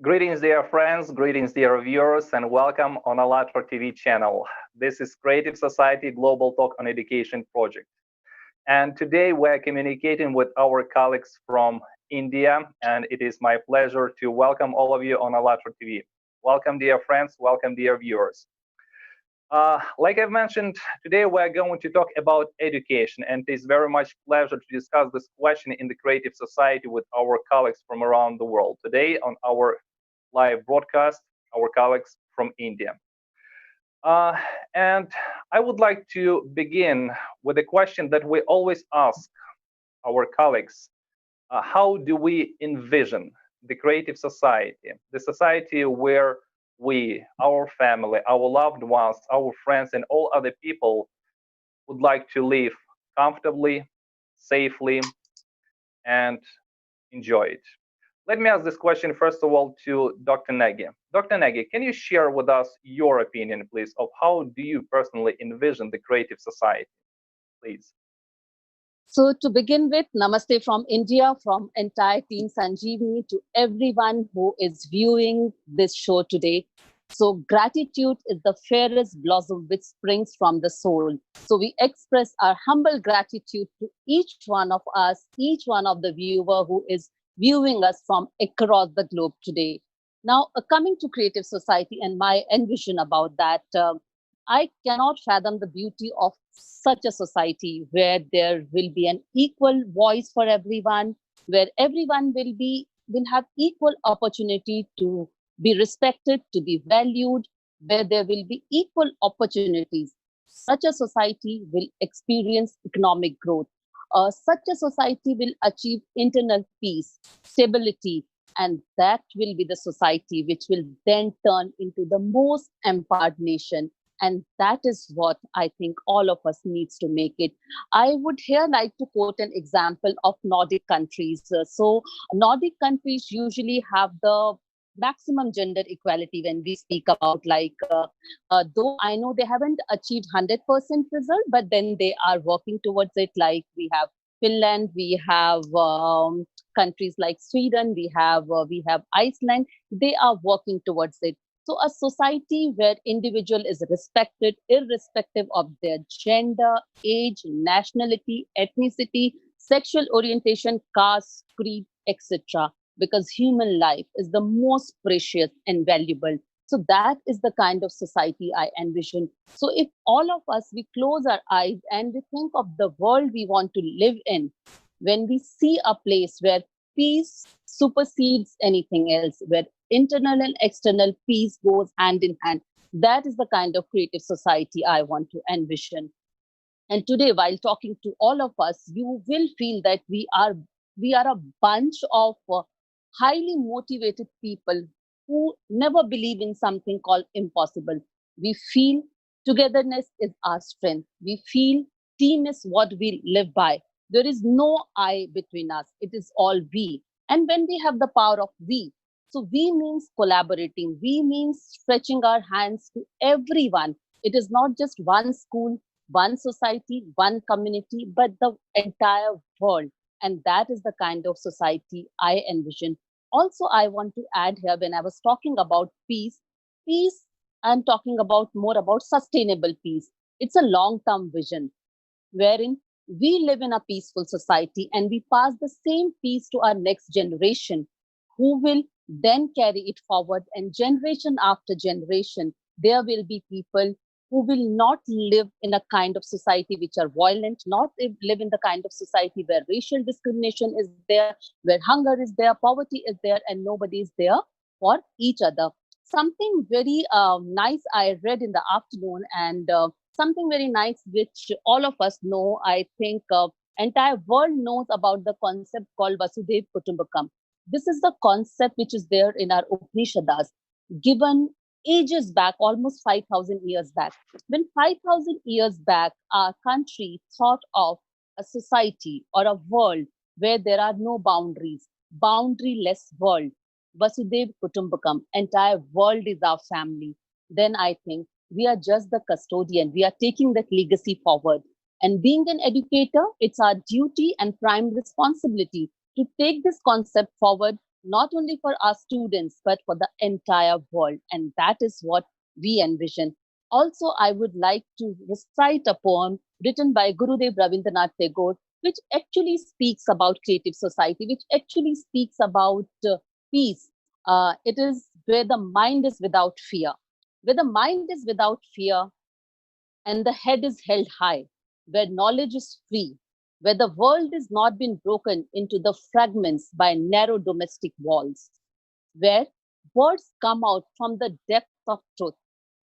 Greetings, dear friends, greetings, dear viewers, and welcome on Allatra TV channel. This is Creative Society Global Talk on Education project. And today we're communicating with our colleagues from India, and it is my pleasure to welcome all of you on Allatra TV. Welcome, dear friends, welcome, dear viewers. Like I've mentioned, today we're going to talk about education, and it is very much pleasure to discuss this question in the Creative Society with our colleagues from around the world. Today on our live broadcast, our colleagues from India. And I would like to begin with a question that we always ask our colleagues. How do we envision the creative society, the society where we, our family, our loved ones, our friends, and all other people would like to live comfortably, safely, and enjoy it? Let me ask this question, first of all, to Dr. Negi. Dr. Negi, can you share with us your opinion, please, of how do you personally envision the creative society, please? So to begin with, namaste from India, from entire team Sanjeevani to everyone who is viewing this show today. So gratitude is the fairest blossom which springs from the soul. So we express our humble gratitude to each one of us, each one of the viewer who is viewing us from across the globe today. Now, coming to creative society and my envision about that, I cannot fathom the beauty of such a society where there will be an equal voice for everyone, where everyone will have equal opportunity to be respected, to be valued, where there will be equal opportunities. Such a society will experience economic growth. Such a society will achieve internal peace, stability, and that will be the society which will then turn into the most empowered nation. And that is what I think all of us needs to make it. I would here like to quote an example of Nordic countries. So Nordic countries usually have the maximum gender equality when we speak about though I know they haven't achieved 100% result, but then they are working towards it. Like we have Finland, we have countries like Sweden, we have Iceland. They are working towards it. So a society where individual is respected irrespective of their gender, age, nationality, ethnicity, sexual orientation, caste, creed, etc. Because human life is the most precious and valuable. So that is the kind of society I envision. So if all of us, we close our eyes and we think of the world we want to live in, when we see a place where peace supersedes anything else, where internal and external peace goes hand in hand, that is the kind of creative society I want to envision. And today, while talking to all of us, you will feel that we are a bunch of highly motivated people who never believe in something called impossible. We feel togetherness is our strength. We feel team is what we live by. There is no I between us. It is all we. And when we have the power of we, so we means collaborating. We means stretching our hands to everyone. It is not just one school, one society, one community, but the entire world. And that is the kind of society I envision. Also, I want to add here, when I was talking about peace, I'm talking about more about sustainable peace. It's a long-term vision wherein we live in a peaceful society and we pass the same peace to our next generation, who will then carry it forward. And generation after generation, there will be people who will not live in a kind of society which are violent, not live in the kind of society where racial discrimination is there, where hunger is there, poverty is there, and nobody is there for each other. Something very nice I read in the afternoon, and something very nice which all of us know, I think entire world knows about the concept called Vasudev Kutumbakam. This is the concept which is there in our Upanishads, given ages back, almost 5,000 years back. When 5,000 years back, our country thought of a society or a world where there are no boundaries, boundaryless world, Vasudev Kutumbakam, entire world is our family, then I think we are just the custodian. We are taking that legacy forward. And being an educator, it's our duty and prime responsibility to take this concept forward not only for our students, but for the entire world. And that is what we envision. Also, I would like to recite a poem written by Gurudev Rabindranath Tagore, which actually speaks about creative society, which actually speaks about peace. It is where the mind is without fear. Where the mind is without fear and the head is held high, where knowledge is free, where the world is not been broken into the fragments by narrow domestic walls, where words come out from the depth of truth,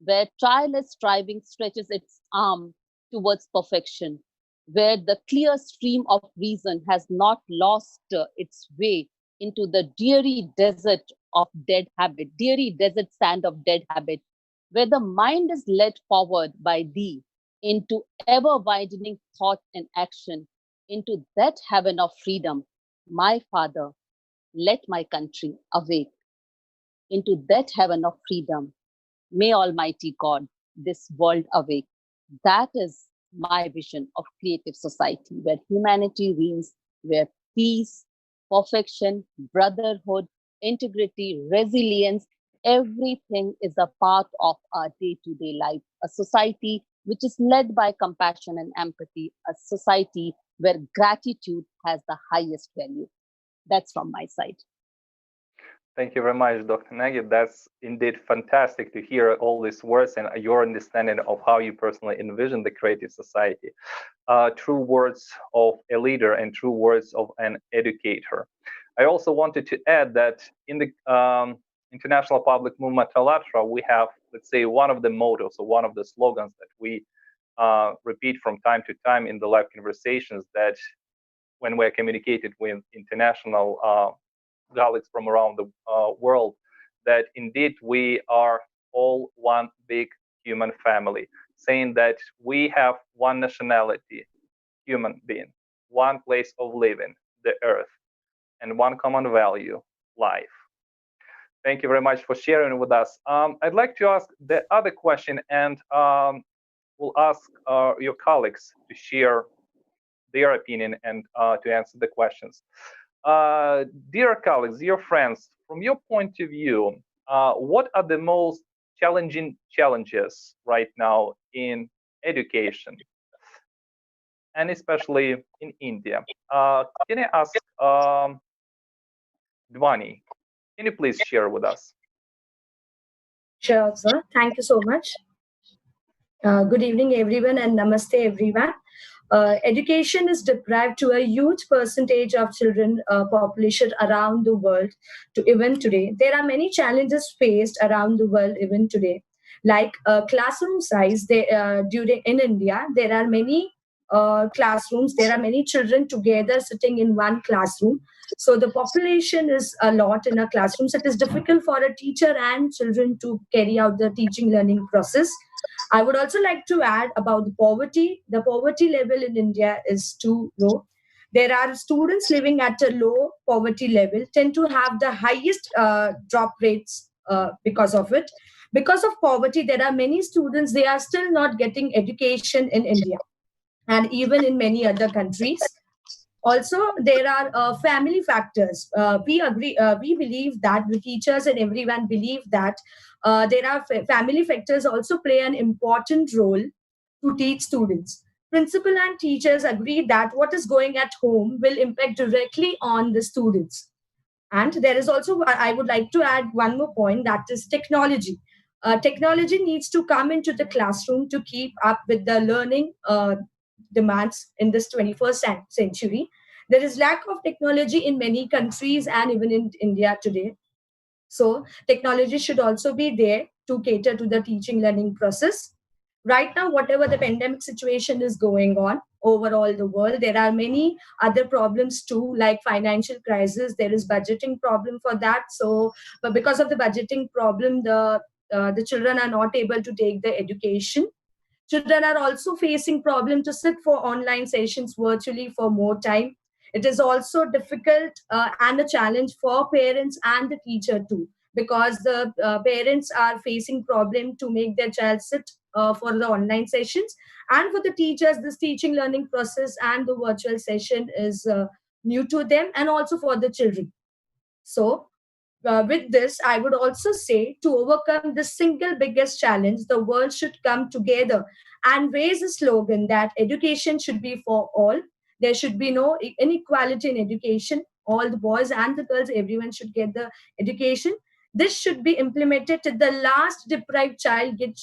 where tireless striving stretches its arm towards perfection, where the clear stream of reason has not lost its way into the dreary desert of dead habit, dreary desert sand of dead habit, where the mind is led forward by thee into ever widening thought and action, into that heaven of freedom. My Father, let my country awake into that heaven of freedom. May Almighty God this world awake. That is my vision of creative society where humanity reigns, where peace, perfection, brotherhood, integrity, resilience, everything is a part of our day-to-day life. A society which is led by compassion and empathy, a society where gratitude has the highest value. That's from my side. Thank you very much, Dr. Negi. That's indeed fantastic to hear all these words and your understanding of how you personally envision the creative society. True words of a leader and true words of an educator. I also wanted to add that in the International Public Movement Allatra, we have, let's say, one of the mottos or one of the slogans that we repeat from time to time in the live conversations, that when we're communicated with international colleagues from around the world, that indeed we are all one big human family, saying that we have one nationality, human being, one place of living, the earth, and one common value, life. Thank you very much for sharing with us. I'd like to ask the other question, and we'll ask your colleagues to share their opinion and to answer the questions. Dear colleagues, dear friends, from your point of view, what are the most challenging challenges right now in education, and especially in India? Can I ask Dwani, can you please share with us? Sure, sir. Thank you so much. Good evening, everyone, and namaste, everyone. Education is deprived to a huge percentage of children population around the world to even today. There are many challenges faced around the world even today, like classroom size. During in India, there are many classrooms. There are many children together sitting in one classroom. So the population is a lot in a classroom. So it is difficult for a teacher and children to carry out the teaching learning process. I would also like to add about the poverty. The poverty level in India is too low. There are students living at a low poverty level tend to have the highest drop rates because of it. Because of poverty, there are many students, they are still not getting education in India and even in many other countries. Also, there are family factors. We believe that the teachers and everyone believe that there are family factors also play an important role to teach students. Principal and teachers agree that what is going at home will impact directly on the students. And there is also, I would like to add one more point, that is technology. Technology needs to come into the classroom to keep up with the learning demands in this 21st century. There is lack of technology in many countries and even in India today. So technology should also be there to cater to the teaching learning process. Right now, whatever the pandemic situation is going on overall the world, there are many other problems too, like financial crisis. There is budgeting problem for that. So, but because of the budgeting problem, the children are not able to take the education. Children are also facing problem to sit for online sessions virtually for more time. It is also difficult and a challenge for parents and the teacher too, because the parents are facing problem to make their child sit for the online sessions, and for the teachers this teaching learning process and the virtual session is new to them, and also for the children. So with this, I would also say, to overcome the single biggest challenge, the world should come together and raise a slogan that education should be for all. There should be no inequality in education. All the boys and the girls, everyone should get the education. This should be implemented till the last deprived child get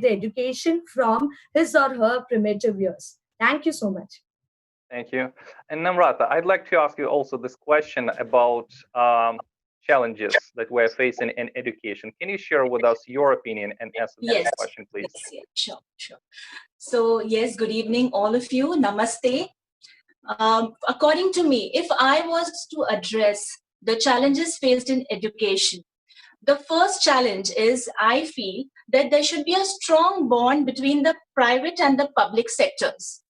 the education from his or her primitive years. Thank you so much. Thank you. And Namrata, I'd like to ask you also this question about challenges that we're facing in education. Can you share with us your opinion and answer this question, please? Yes, sure, sure. So, yes, good evening, all of you. Namaste. According to me, if I was to address the challenges faced in education, the first challenge is I feel that there should be a strong bond between the private and the public sectors,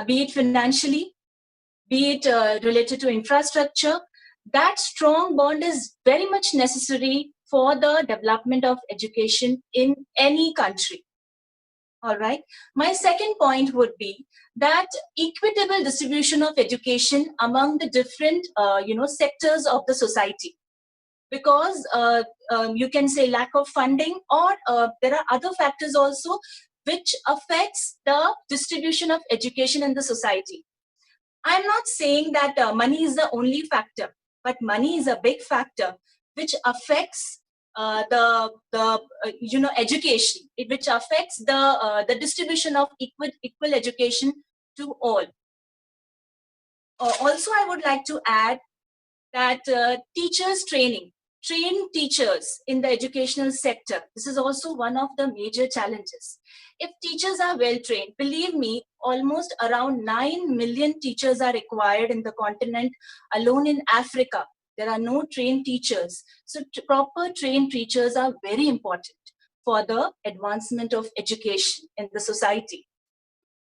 be it financially, be it related to infrastructure. That strong bond is very much necessary for the development of education in any country. All right. My second point would be that equitable distribution of education among the different, sectors of the society. Because you can say lack of funding, or there are other factors also which affects the distribution of education in the society. I'm not saying that money is the only factor, but money is a big factor which affects education, which affects the distribution of equal education to all. Also, I would like to add that teachers training, train teachers in the educational sector. This is also one of the major challenges. If teachers are well trained, believe me, almost around 9 million teachers are required in the continent. Alone in Africa, there are no trained teachers. So proper trained teachers are very important for the advancement of education in the society.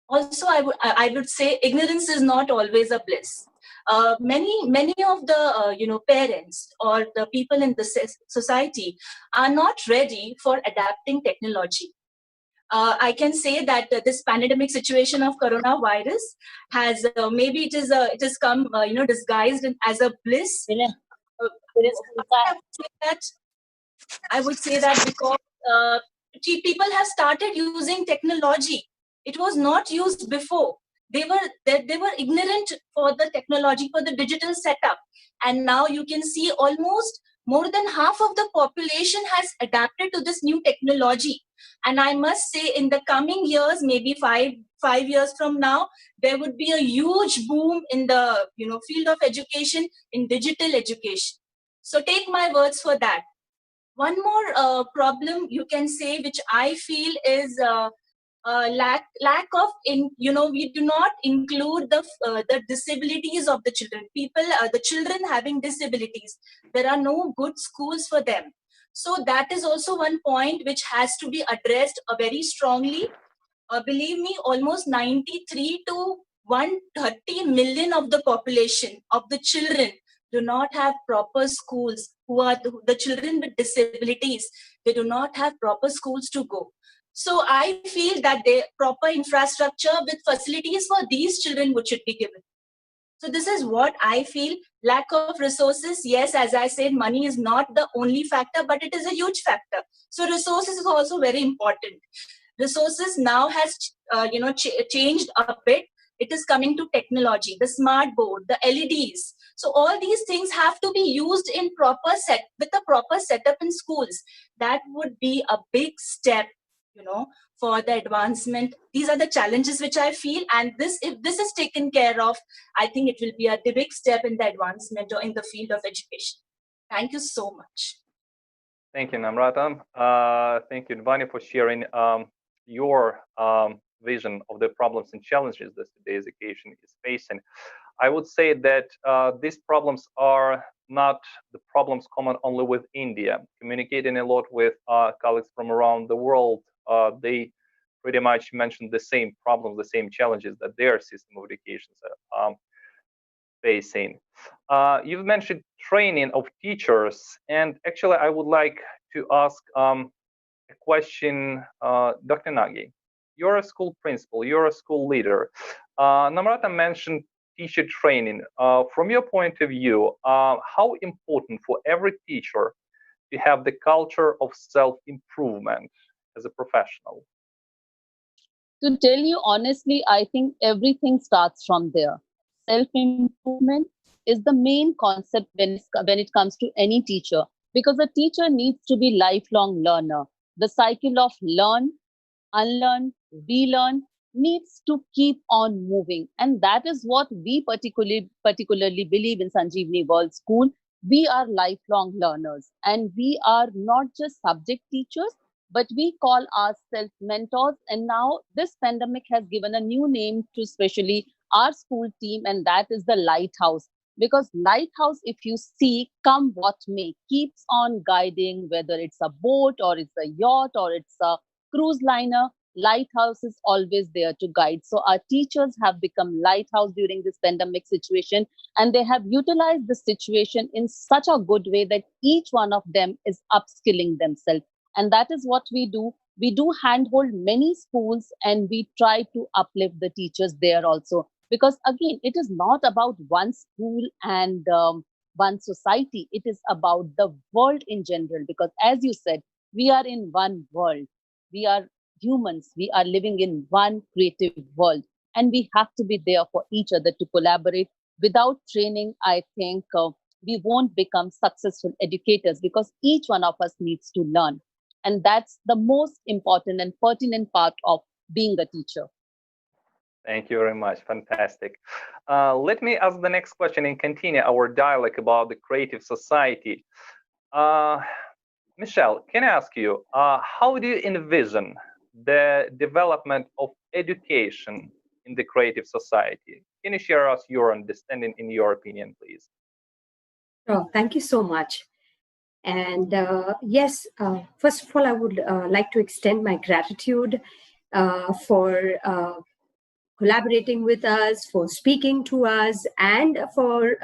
Also, I would say ignorance is not always a bliss. Many of the parents or the people in the society are not ready for adapting technology. I can say that this pandemic situation of coronavirus has maybe it has come disguised as a bliss. I would say that because people have started using technology. It was not used before. They were ignorant for the technology, for the digital setup, and now you can see almost more than half of the population has adapted to this new technology. And I must say, in the coming years, maybe five years from now, there would be a huge boom in the field of education, in digital education. So take my words for that. One more problem you can say, which I feel is lack of we do not include the disabilities of the children. The children having disabilities, there are no good schools for them. So that is also one point which has to be addressed very strongly. Believe me, almost 93 to 130 million of the population of the children do not have proper schools. Who are the children with disabilities? They do not have proper schools to go. So I feel that the proper infrastructure with facilities for these children which should be given. So this is what I feel. Lack of resources. Yes, as I said, money is not the only factor, but it is a huge factor. So resources is also very important. Resources now has changed a bit. It is coming to technology, the smart board, the LEDs. So all these things have to be used in with a proper setup in schools. That would be a big step, for the advancement. These are the challenges which I feel, and if this is taken care of, I think it will be a big step in the advancement or in the field of education. Thank you so much. Thank you, Namrata. Thank you, Dvani, for sharing your vision of the problems and challenges that today's education is facing. I would say that these problems are not the problems common only with India. Communicating a lot with colleagues from around the world, they pretty much mentioned the same problems, the same challenges that their system of education is facing. You've mentioned training of teachers, and actually I would like to ask a question, Dr. Negi. You're a school principal, you're a school leader. Namrata mentioned teacher training. From your point of view, how important for every teacher to have the culture of self-improvement as a professional? To tell you honestly, I think everything starts from there. Self-improvement is the main concept when it comes to any teacher, because a teacher needs to be lifelong learner. The cycle of learn, unlearn, relearn needs to keep on moving. And that is what we particularly believe in Sanjeevani World School. We are lifelong learners, and we are not just subject teachers, but we call ourselves mentors. And now this pandemic has given a new name to especially our school team, and that is the lighthouse. Because lighthouse, if you see, come what may, keeps on guiding, whether it's a boat or it's a yacht or it's a cruise liner. Lighthouse is always there to guide. So our teachers have become lighthouse during this pandemic situation, and they have utilized the situation in such a good way that each one of them is upskilling themselves. And that is what we do. We do handhold many schools, and we try to uplift the teachers there also. Because again, it is not about one school and one society. It is about the world in general. Because as you said, we are in one world. We are humans. We are living in one creative world. And we have to be there for each other to collaborate. Without training, I think we won't become successful educators, because each one of us needs to learn. And that's the most important and pertinent part of being a teacher. Thank you very much. Fantastic. Let me ask the next question and continue our dialogue about the creative society. Michelle, can I ask you, how do you envision the development of education in the creative society? Can you share us your understanding, in your opinion, please? Oh, thank you so much. And yes, first of all, I would like to extend my gratitude for collaborating with us, for speaking to us, and for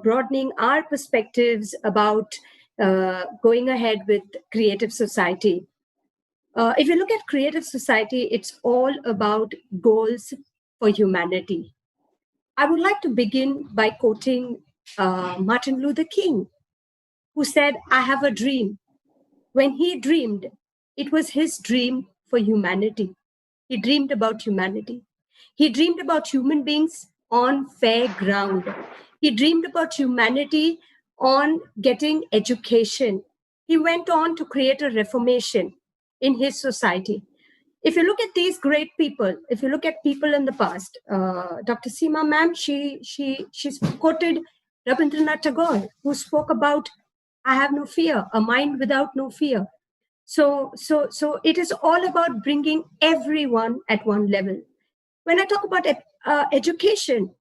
broadening our perspectives about going ahead with creative society. If you look at creative society, it's all about goals for humanity. I would like to begin by quoting Martin Luther King, who said, "I have a dream." When he dreamed, it was his dream for humanity. He dreamed about humanity. He dreamed about human beings on fair ground. He dreamed about humanity on getting education. He went on to create a reformation in his society. If you look at these great people, if you look at people in the past, Dr.Seema ma'am, she's quoted Rabindranath Tagore, who spoke about, "I have no fear, a mind without no fear." So it is all about bringing everyone at one level. When I talk about education,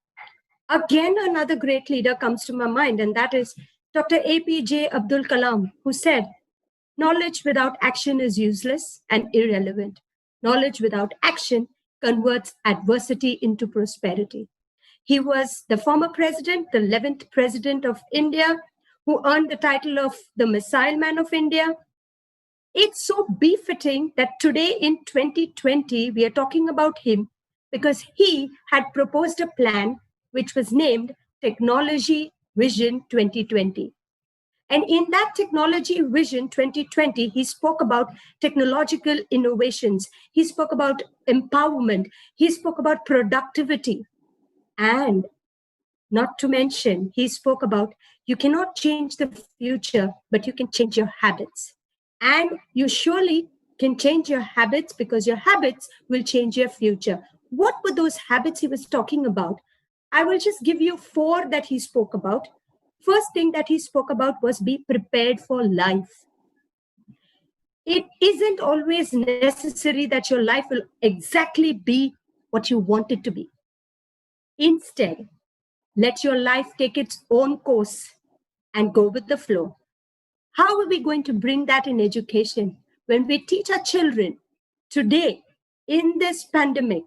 again, another great leader comes to my mind, and that is Dr. APJ Abdul Kalam, who said, "Knowledge without action is useless and irrelevant. Knowledge without action converts adversity into prosperity." He was the former president, the 11th president of India, who earned the title of the Missile Man of India. It's so befitting that today in 2020, we are talking about him, because he had proposed a plan which was named Technology Vision 2020. And in that Technology Vision 2020, he spoke about technological innovations. He spoke about empowerment. He spoke about productivity. And not to mention, he spoke about, you cannot change the future, but you can change your habits. And you surely can change your habits, because your habits will change your future. What were those habits he was talking about? I will just give you 4 that he spoke about. First thing that he spoke about was be prepared for life. It isn't always necessary that your life will exactly be what you want it to be. Instead, let your life take its own course and go with the flow. How are we going to bring that in education? When we teach our children today, in this pandemic,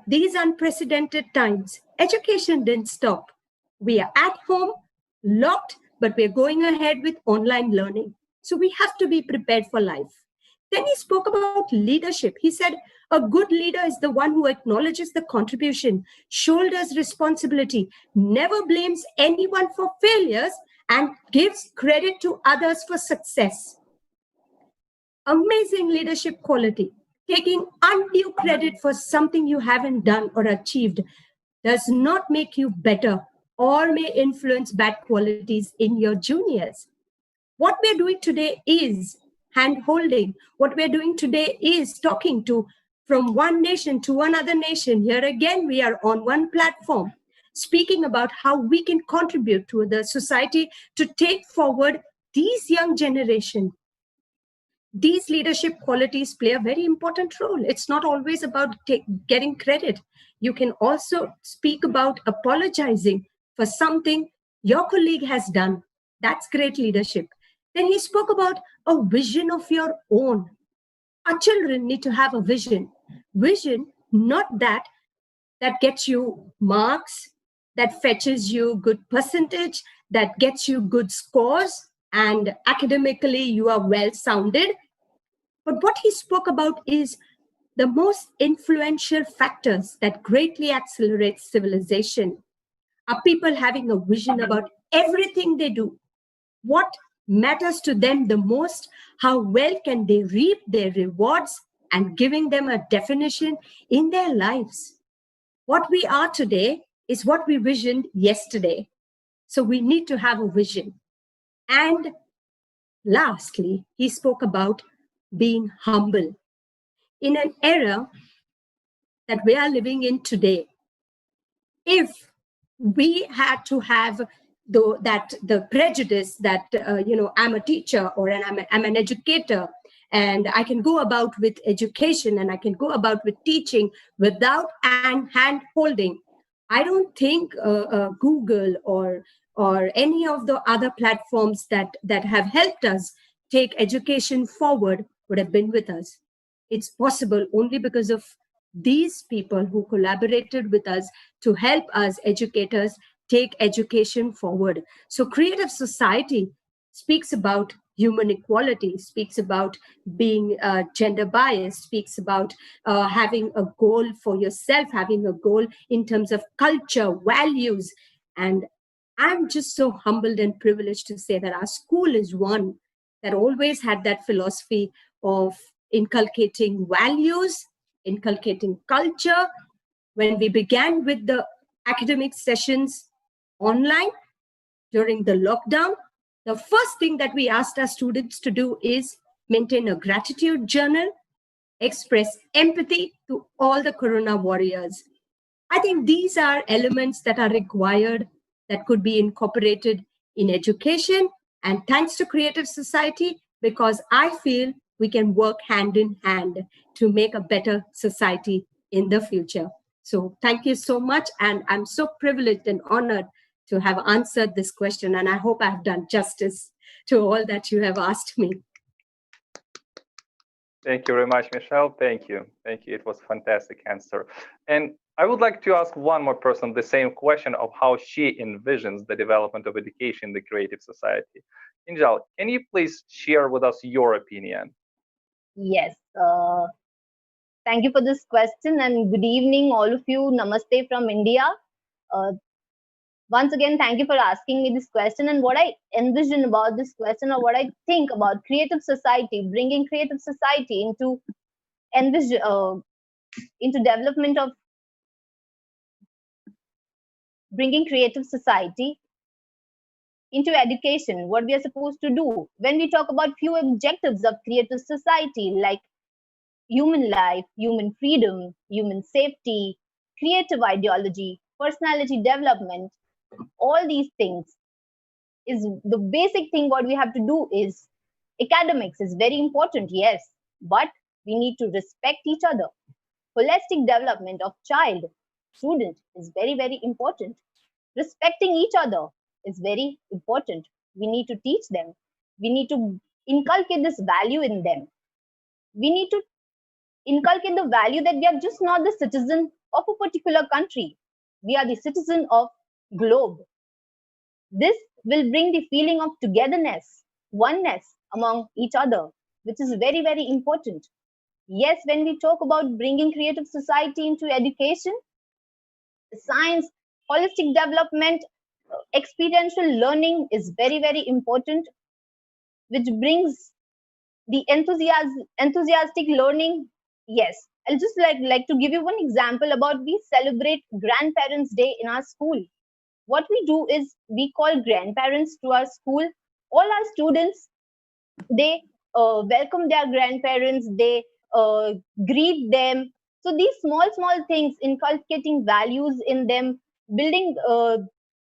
these unprecedented times, education didn't stop. We are at home, locked, but we're going ahead with online learning. So we have to be prepared for life. Then he spoke about leadership. He said, A good leader is the one who acknowledges the contribution, shoulders responsibility, never blames anyone for failures, and gives credit to others for success. Amazing leadership quality. Taking undue credit for something you haven't done or achieved does not make you better or may influence bad qualities in your juniors. What we're doing today is hand holding. What we're doing today is talking to from one nation to another nation. Here again, we are on one platform speaking about how we can contribute to the society to take forward these young generation. These leadership qualities play a very important role. It's not always about getting credit. You can also speak about apologizing for something your colleague has done. That's great leadership. Then he spoke about a vision of your own. Our children need to have a vision. Vision, not that gets you marks, that fetches you good percentage, that gets you good scores, and academically you are well sounded. But what he spoke about is the most influential factors that greatly accelerate civilization are people having a vision about everything they do. What matters to them the most? How well can they reap their rewards and giving them a definition in their lives? What we are today is what we visioned yesterday. So we need to have a vision. And lastly, he spoke about being humble. In an era that we are living in today, if we had to have the prejudice that I'm a teacher or I'm an educator and I can go about with education and I can go about with teaching without an hand holding, I don't think Google or any of the other platforms that have helped us take education forward would have been with us. It's possible only because of these people who collaborated with us to help us educators take education forward. So creative society speaks about human equality, speaks about being gender biased, speaks about having a goal for yourself, having a goal in terms of culture, values. And I'm just so humbled and privileged to say that our school is one that always had that philosophy of inculcating values, inculcating culture. When we began with the academic sessions online during the lockdown, the first thing that we asked our students to do is maintain a gratitude journal, express empathy to all the corona warriors. I think these are elements that are required that could be incorporated in education. And thanks to Creative Society, because I feel we can work hand in hand to make a better society in the future. So thank you so much. And I'm so privileged and honored to have answered this question. And I hope I've done justice to all that you have asked me. Thank you very much, Michelle. Thank you. Thank you. It was a fantastic answer. And I would like to ask one more person the same question of how she envisions the development of education in the creative society. Angel, can you please share with us your opinion? Yes. Thank you for this question and good evening, all of you. Namaste from India. Once again, thank you for asking me this question, and what I envision about this question, or what I think about creative society, bringing creative society into development of bringing creative society into education, what we are supposed to do. When we talk about few objectives of creative society, like human life, human freedom, human safety, creative ideology, personality development, all these things, is the basic thing. What we have to do is academics is very important, yes, but we need to respect each other. Holistic development of child, student is very, very important. Respecting each other is very important. We need to teach them. We need to inculcate this value in them. We need to inculcate the value that we are just not the citizen of a particular country. We are the citizen of globe. This will bring the feeling of togetherness, oneness among each other, which is very, very important. Yes, when we talk about bringing creative society into education, science, holistic development, experiential learning is very, very important, which brings the enthusiastic learning. Yes, I'll just like to give you one example about we celebrate Grandparents Day in our school. What we do is we call grandparents to our school. All our students, they welcome their grandparents, they uh, greet them. So these small things, inculcating values in them, building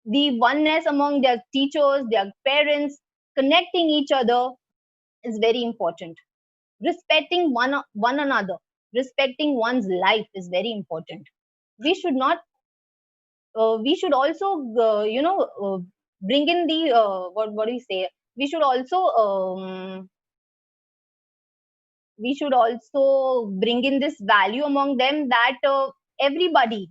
the oneness among their teachers, their parents, connecting each other is very important. Respecting one another, respecting one's life is very important. We should not we should also bring in the what do you say, we should also we should also bring in this value among them that everybody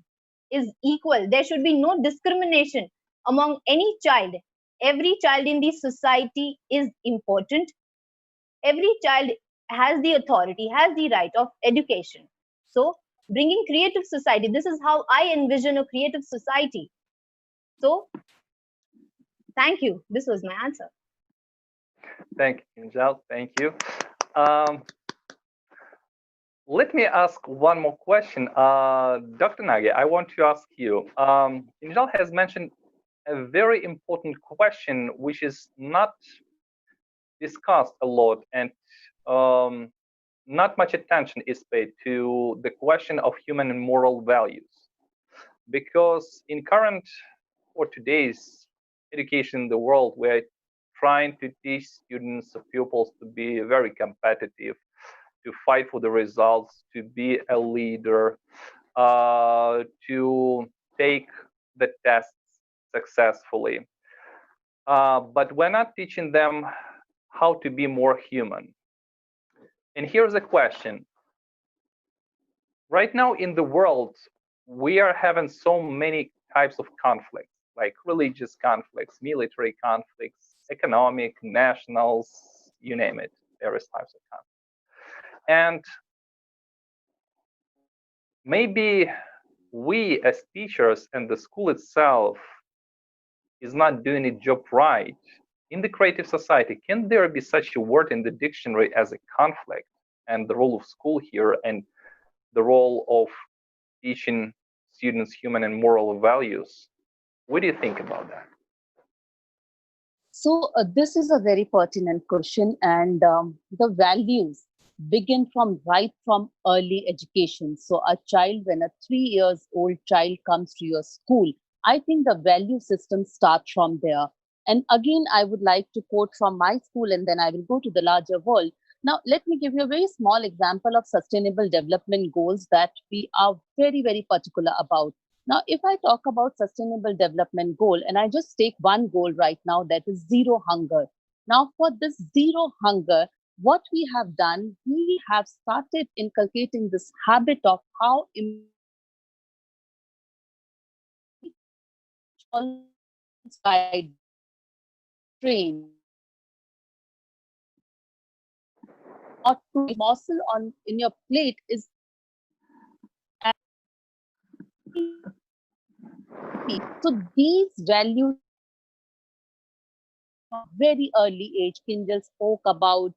is equal. There should be no discrimination among any child. Every child in the society is important. Every child has the authority, has the right of education. So bringing creative society, this is how I envision a creative society. So thank you, this was my answer. Thank you, Angel. Thank you. Um, Let me ask one more question. Dr. Negi, I want to ask you. Angel has mentioned a very important question, which is not discussed a lot, and not much attention is paid to the question of human and moral values. Because in current or today's education in the world, we're trying to teach students, pupils to be very competitive, to fight for the results, to be a leader, to take the tests successfully. But we're not teaching them how to be more human. And here's a question. Right now in the world, we are having so many types of conflicts, like religious conflicts, military conflicts, economic, nationals, you name it, various types of conflicts. And maybe we as teachers and the school itself is not doing its job right. In the creative society, can there be such a word in the dictionary as a conflict? And the role of school here and the role of teaching students human and moral values. What do you think about that? So this is a very pertinent question, and the values begin from early education. So a child, when a 3 years old child comes to your school, I think the value system starts from there. And again, I would like to quote from my school, and then I will go to the larger world. Now, let me give you a very small example of sustainable development goals that we are very, very particular about. Now, if I talk about sustainable development goal, and I just take one goal right now, that is zero hunger. Now, for this zero hunger, what we have done, we have started inculcating this habit of how by train or to morsel on in your plate is so these values very early age. Kinjal spoke about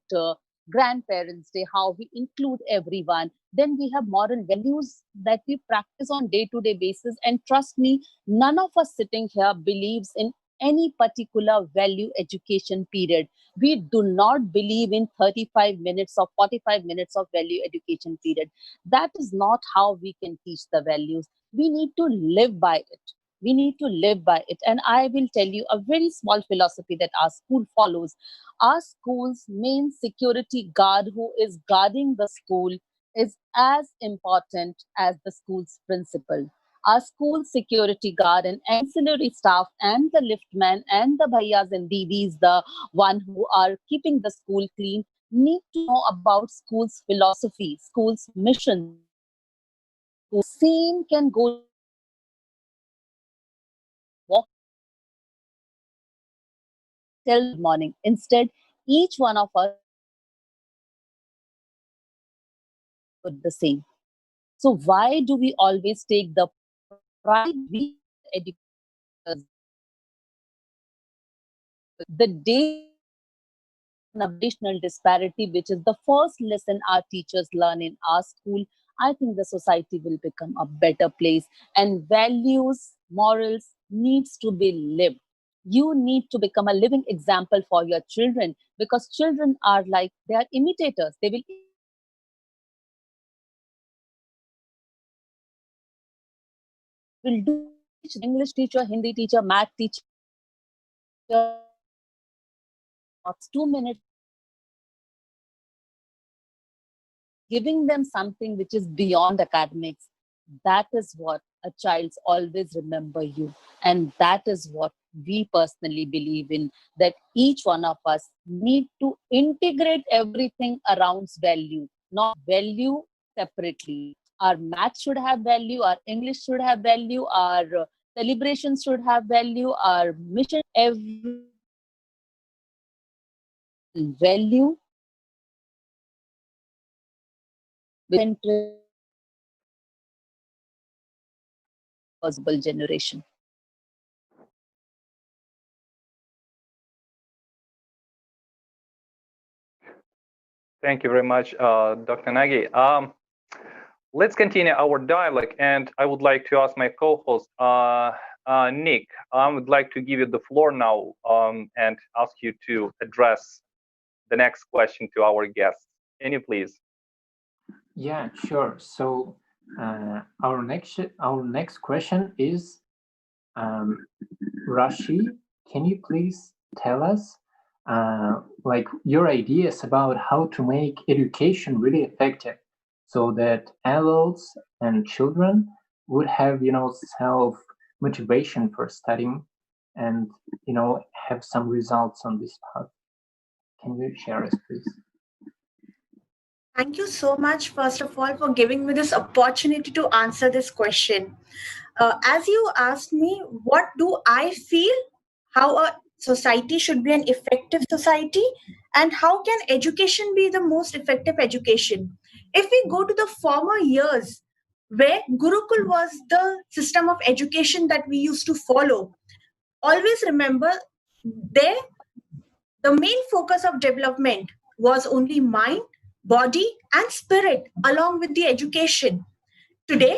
Grandparents' Day, how we include everyone. Then we have moral values that we practice on day-to-day basis. And trust me, none of us sitting here believes in any particular value education period. We do not believe in 35 minutes or 45 minutes of value education period. That is not how we can teach the values. We need to live by it. We need to live by it. And I will tell you a very small philosophy that our school follows. Our school's main security guard, who is guarding the school, is as important as the school's principal. Our school security guard and ancillary staff and the liftman and the bhaiyas and didis, the one who are keeping the school clean, need to know about school's philosophy, school's mission. Same can go walk till morning. Instead, each one of us the same. So why do we always take the pride we educators the day generational disparity, which is the first lesson our teachers learn in our school, I think the society will become a better place. And values, morals needs to be lived. You need to become a living example for your children, because children are like, they are imitators. They will do English teacher, Hindi teacher, math teacher, 2 minutes, giving them something which is beyond academics. That is what a child's always remember you. And that is what we personally believe in, that each one of us need to integrate everything around value, not value separately. Our math should have value, our English should have value, our celebrations should have value, our mission, every value possible generation. Thank you very much, Dr. Negi. Let's continue our dialogue, and I would like to ask my co-host, Nick. I would like to give you the floor now and ask you to address the next question to our guests. Can you please? Yeah, sure. So our next question is, Rashi, can you please tell us like your ideas about how to make education really effective, so that adults and children would have, self motivation for studying and, have some results on this path? Can you share us, please? Thank you so much, first of all, for giving me this opportunity to answer this question. As you asked me, what do I feel how a society should be an effective society, and how can education be the most effective education? If we go to the former years, where Gurukul was the system of education that we used to follow, always remember there the main focus of development was only mind, body, and spirit, along with the education. Today,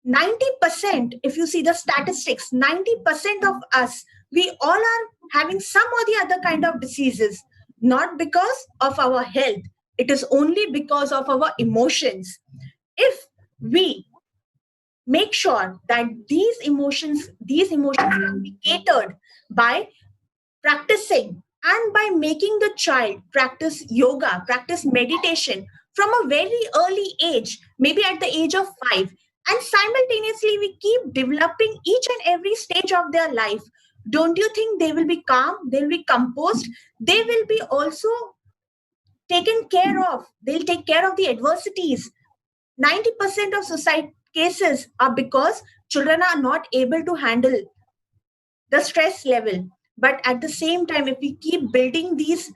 90%, if you see the statistics, 90% of us, we all are having some or the other kind of diseases, not because of our health. It is only because of our emotions. If we make sure that these emotions can be catered by practicing and by making the child practice yoga, practice meditation from a very early age, maybe at the age of 5, and simultaneously we keep developing each and every stage of their life, don't you think they will be calm, they'll be composed, they will be also taken care of, they'll take care of the adversities. 90% of society cases are because children are not able to handle the stress level. But at the same time, if we keep building these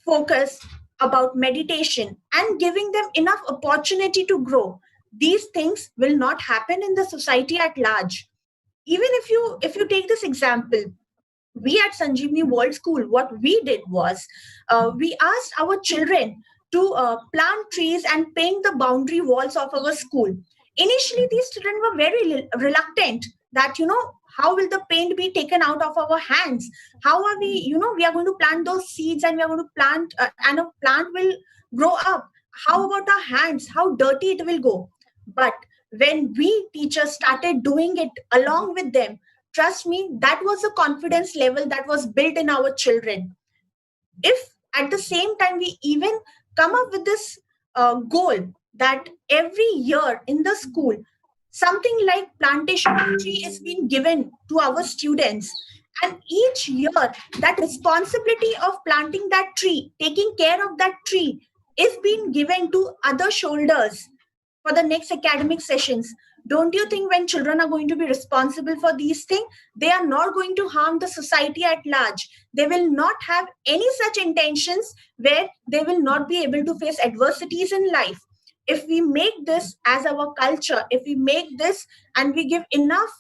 focus about meditation and giving them enough opportunity to grow, these things will not happen in the society at large. Even if you take this example, we at Sanjeevani World School, what we did was we asked our children to plant trees and paint the boundary walls of our school. Initially, these children were very reluctant that, how will the paint be taken out of our hands? How are we, we are going to plant those seeds and we are going to plant and a plant will grow up. How about our hands? How dirty it will go? But when we teachers started doing it along with them, trust me, that was a confidence level that was built in our children. If at the same time we even come up with this goal that every year in the school, something like plantation of tree is being given to our students, and each year that responsibility of planting that tree, taking care of that tree, is being given to other shoulders for the next academic sessions, don't you think when children are going to be responsible for these things, they are not going to harm the society at large? They will not have any such intentions where they will not be able to face adversities in life. if we make this as our culture, if we make this and we give enough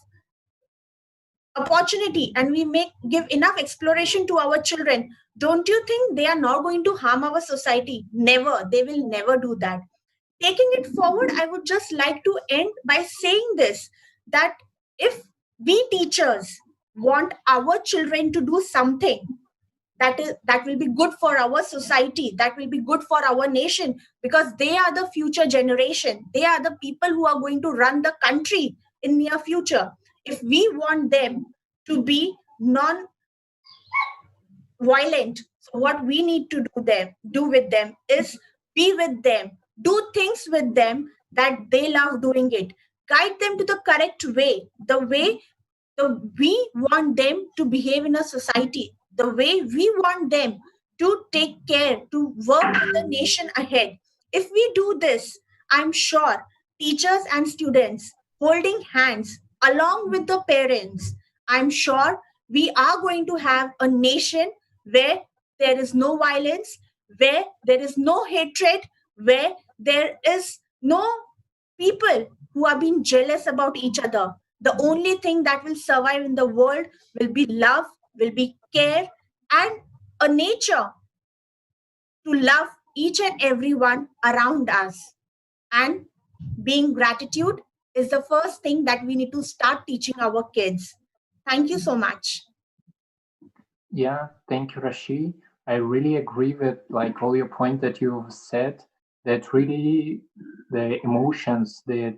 opportunity and we give enough exploration to our children, don't you think they are not going to harm our society? Never. They will never do that. Taking it forward, I would just like to end by saying this, that if we teachers want our children to do something that will be good for our society, that will be good for our nation, because they are the future generation, they are the people who are going to run the country in near future. If we want them to be non violent, so what we need to do with them is be with them, do things with them that they love doing it, guide them to the correct way, the way we want them to behave in a society, the way we want them to take care, to work with the nation ahead. If we do this, I'm sure teachers and students holding hands along with the parents, I'm sure we are going to have a nation where there is no violence, where there is no hatred, where there is no people who are being jealous about each other. The only thing that will survive in the world will be love, will be care, and a nature to love each and everyone around us. And being gratitude is the first thing that we need to start teaching our kids. Thank you so much. Yeah, thank you, Rashi. I really agree with like all your point that you've said, that really the emotions that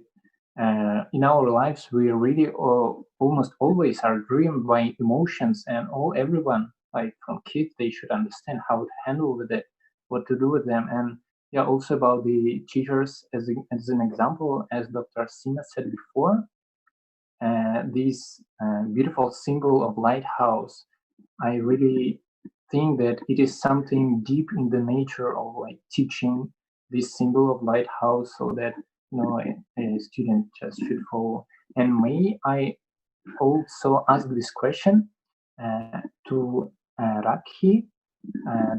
in our lives we really almost always are driven by emotions, and everyone, like from kids, they should understand how to handle with it, what to do with them. And yeah, also about the teachers as an example, as Dr. Seema said before, this beautiful symbol of lighthouse, I really think that it is something deep in the nature of like teaching this symbol of lighthouse, so that a student just should follow. And may I also ask this question to Rakhi,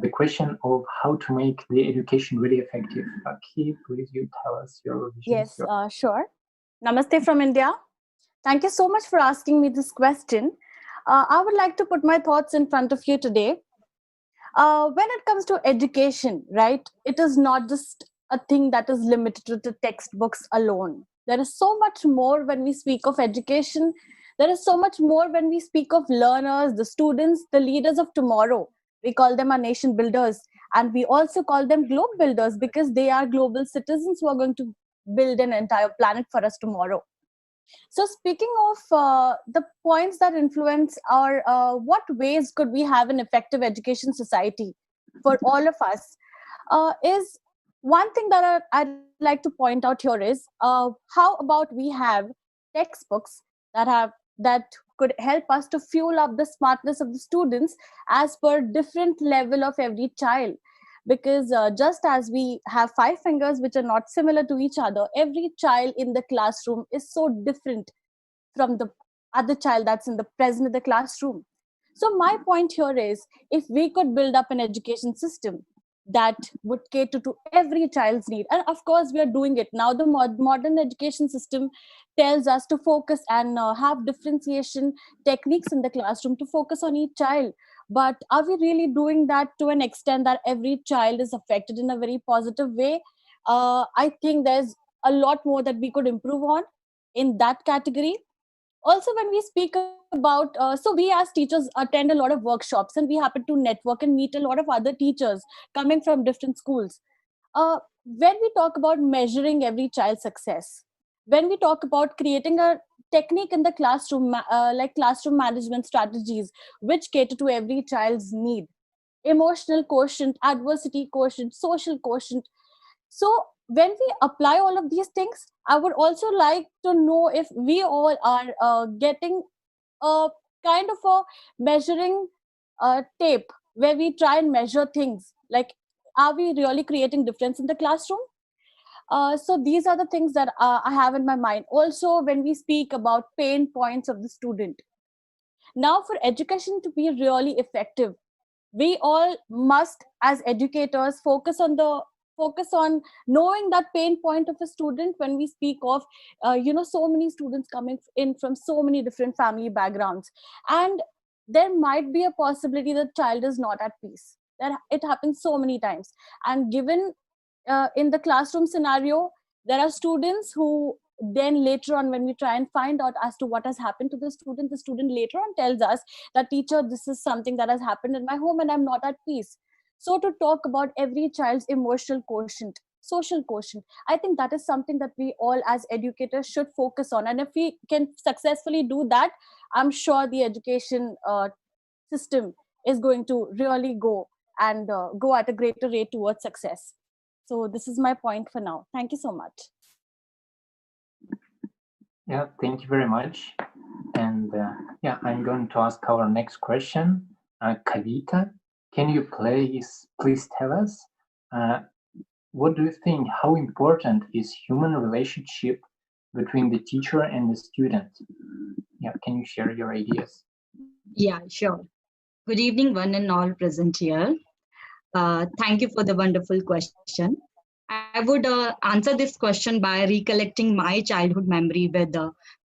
the question of how to make the education really effective. Rakhi, please you tell us your vision. Yes, sure. Namaste from India. Thank you so much for asking me this question. I would like to put my thoughts in front of you today. When it comes to education, right, it is not just a thing that is limited to the textbooks alone. There is so much more when we speak of education. There is so much more when we speak of learners, the students, the leaders of tomorrow. We call them our nation builders. And we also call them globe builders, because they are global citizens who are going to build an entire planet for us tomorrow. So speaking of the points that influence our, what ways could we have an effective education society for all of us, is one thing that I'd like to point out here is how about we have textbooks that could help us to fuel up the smartness of the students as per different level of every child. Because just as we have 5 fingers which are not similar to each other, every child in the classroom is so different from the other child that's in the present in the classroom. So my point here is, if we could build up an education system that would cater to every child's need, and of course we are doing it now. The modern education system tells us to focus and have differentiation techniques in the classroom to focus on each child. But are we really doing that to an extent that every child is affected in a very positive way? I think there's a lot more that we could improve on in that category. Also, when we speak about, so we as teachers attend a lot of workshops, and we happen to network and meet a lot of other teachers coming from different schools. When we talk about measuring every child's success, when we talk about creating a technique in the classroom, like classroom management strategies which cater to every child's need, emotional quotient, adversity quotient, social quotient. So when we apply all of these things, I would also like to know if we all are getting a kind of a measuring tape where we try and measure things. Like, are we really creating difference in the classroom? So these are the things that I have in my mind. Also, when we speak about pain points of the student, now for education to be really effective, we all must, as educators, focus on the focus on knowing that pain point of a student when we speak of so many students coming in from so many different family backgrounds, and there might be a possibility that child is not at peace. That it happens so many times, and given in the classroom scenario, there are students who then later on, when we try and find out as to what has happened to the student later on tells us that, teacher, this is something that has happened in my home and I'm not at peace. So to talk about every child's emotional quotient, social quotient, I think that is something that we all as educators should focus on. And if we can successfully do that, I'm sure the education system is going to really go and go at a greater rate towards success. So this is my point for now. Thank you so much. Yeah, thank you very much. And yeah, I'm going to ask our next question. Kavita, can you please tell us, what do you think, how important is human relationship between the teacher and the student? Yeah, can you share your ideas? Yeah, sure. Good evening, one and all present here. Thank you for the wonderful question. I would answer this question by recollecting my childhood memory with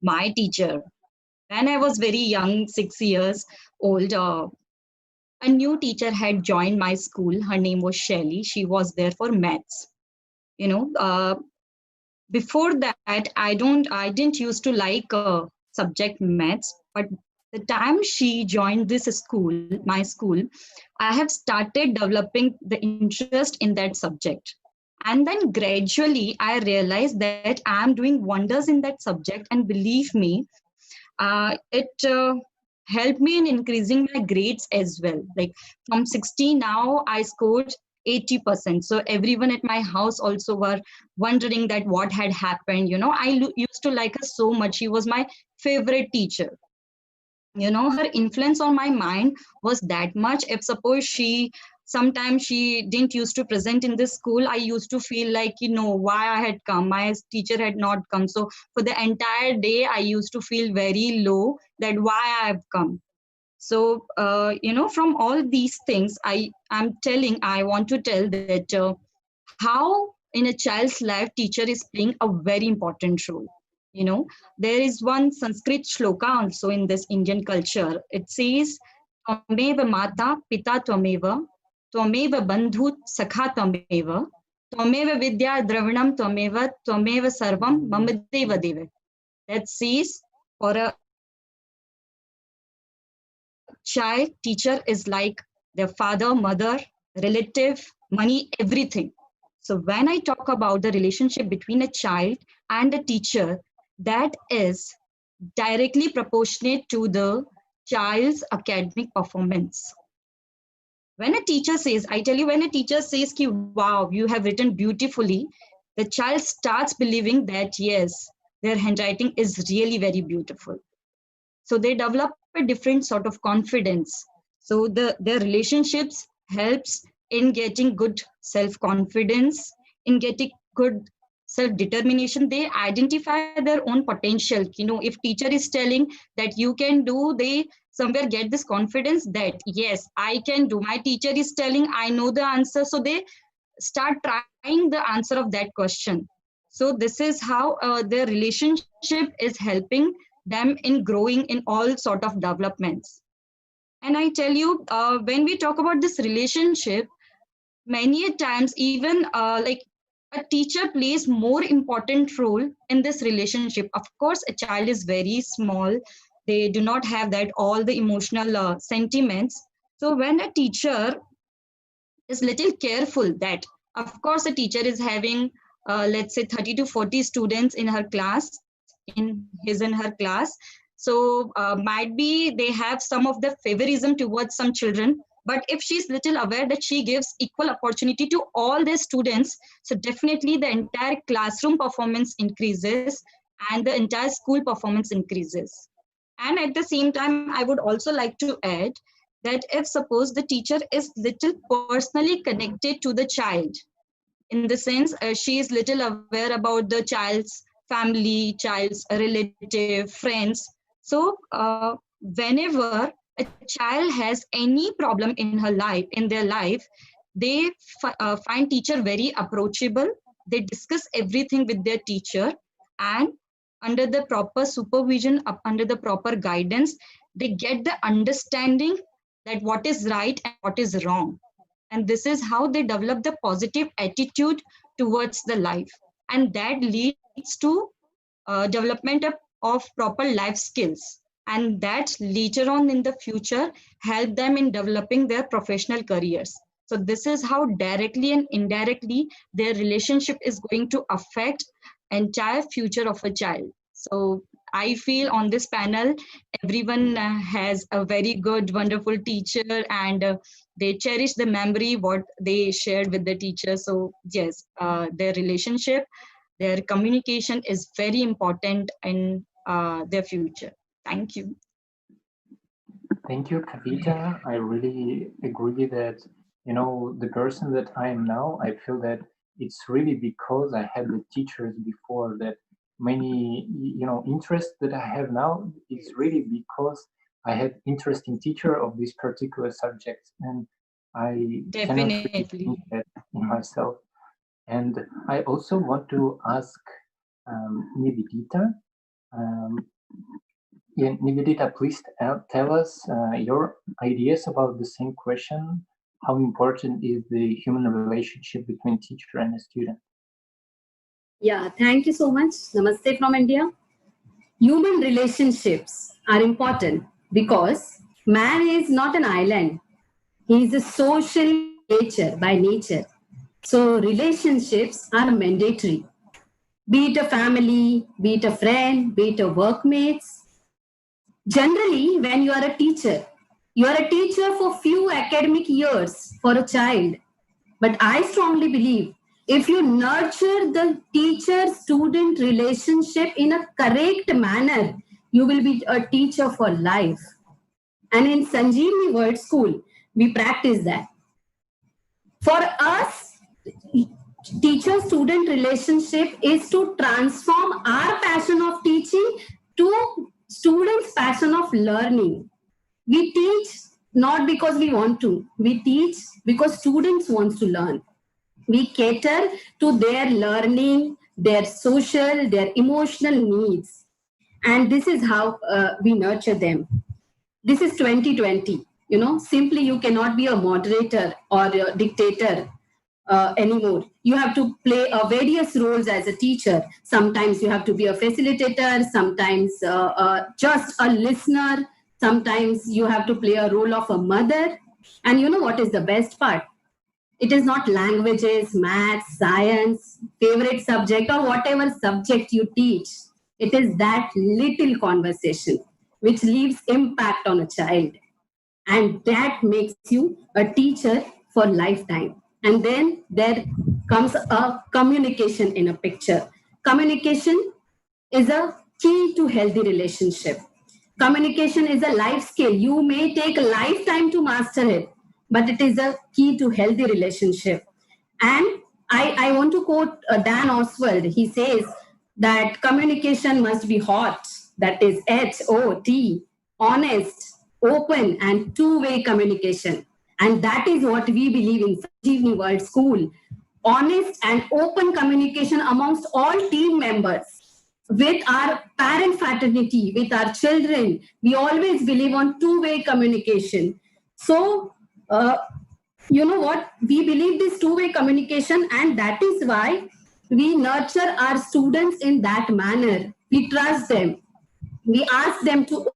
my teacher. When I was very young, 6 years old, a new teacher had joined my school. Her name was Shelly. She was there for maths. Before that, I didn't used to like subject maths, but the time she joined this school, my school, I have started developing the interest in that subject. And then gradually I realized that I'm doing wonders in that subject. And believe me, it helped me in increasing my grades as well. Like from 60 now, I scored 80%. So everyone at my house also were wondering that what had happened. I used to like her so much. She was my favorite teacher. Her influence on my mind was that much. If suppose sometimes she didn't used to present in this school, I used to feel like, why I had come, my teacher had not come. So for the entire day, I used to feel very low that why I have come. So, from all these things, I want to tell that how in a child's life, teacher is playing a very important role. There is one Sanskrit shloka also in this Indian culture. It says, Tvameva mata pita tvameva, tvameva bandhu sakha tvameva, tvameva vidya dravinam tvameva, tvameva sarvam mamadeva deva. That says, for a child, teacher is like their father, mother, relative, money, everything. So when I talk about the relationship between a child and a teacher, that is directly proportionate to the child's academic performance. When a teacher says, wow, you have written beautifully, the child starts believing that, yes, their handwriting is really very beautiful. So they develop a different sort of confidence. So their relationships helps in getting good self-confidence, in getting good self-determination. They identify their own potential. If teacher is telling that you can do, they somewhere get this confidence that, yes, I can do. My teacher is telling, I know the answer. So they start trying the answer of that question. So this is how their relationship is helping them in growing in all sort of developments. And I tell you, when we talk about this relationship, many times even like a teacher plays more important role in this relationship. Of course, a child is very small. They do not have that all the emotional sentiments. So when a teacher is little careful that, of course, a teacher is having, let's say 30 to 40 students in her class, in his and her class. So might be they have some of the favorism towards some children. But if she's little aware that she gives equal opportunity to all the students, so definitely the entire classroom performance increases and the entire school performance increases. And at the same time, I would also like to add that if suppose the teacher is little personally connected to the child, in the sense she is little aware about the child's family, child's relative, friends. So whenever a child has any problem in their life, they find teacher very approachable. They discuss everything with their teacher, and under the proper supervision, under the proper guidance, they get the understanding that what is right and what is wrong. And this is how they develop the positive attitude towards the life. And that leads to development of proper life skills. And that later on in the future help them in developing their professional careers. So this is how directly and indirectly their relationship is going to affect entire future of a child. So I feel on this panel, everyone has a very good, wonderful teacher, and they cherish the memory what they shared with the teacher. So yes, their relationship, their communication is very important in their future. Thank you. Thank you, Kavita. I really agree that, the person that I am now, I feel that it's really because I had the teachers before, that many, interests that I have now is really because I had interesting teacher of this particular subject, and I cannot really think that in myself. And I also want to ask Nivedita. Nivedita, please tell us your ideas about the same question. How important is the human relationship between teacher and a student? Yeah, thank you so much. Namaste from India. Human relationships are important because man is not an island. He is a social creature by nature. So relationships are mandatory. Be it a family, be it a friend, be it a workmates. Generally, when you are a teacher for few academic years for a child. But I strongly believe if you nurture the teacher-student relationship in a correct manner, you will be a teacher for life. And in Sanjeevani World School, we practice that. For us, teacher-student relationship is to transform our passion of teaching to students' passion of learning. We teach not because we want to. We teach because students want to learn. We cater to their learning, their social, their emotional needs. And this is how we nurture them. This is 2020. Simply you cannot be a moderator or a dictator anymore. You have to play various roles as a teacher. Sometimes you have to be a facilitator, sometimes just a listener, sometimes you have to play a role of a mother. And you know what is the best part? It is not languages, maths, science, favorite subject, or whatever subject you teach. It is that little conversation which leaves impact on a child. And that makes you a teacher for lifetime. And then there comes a communication in a picture. Communication is a key to healthy relationship. Communication is a life skill. You may take a lifetime to master it, but it is a key to healthy relationship. And I want to quote Dan Oswald. He says that communication must be hot, that is HOT, honest, open, and two-way communication. And that is what we believe in Sanjeevani World School. Honest and open communication amongst all team members. With our parent fraternity, with our children, we always believe on two-way communication. So, you know what? We believe this two-way communication, and that is why we nurture our students in that manner. We trust them. We ask them to.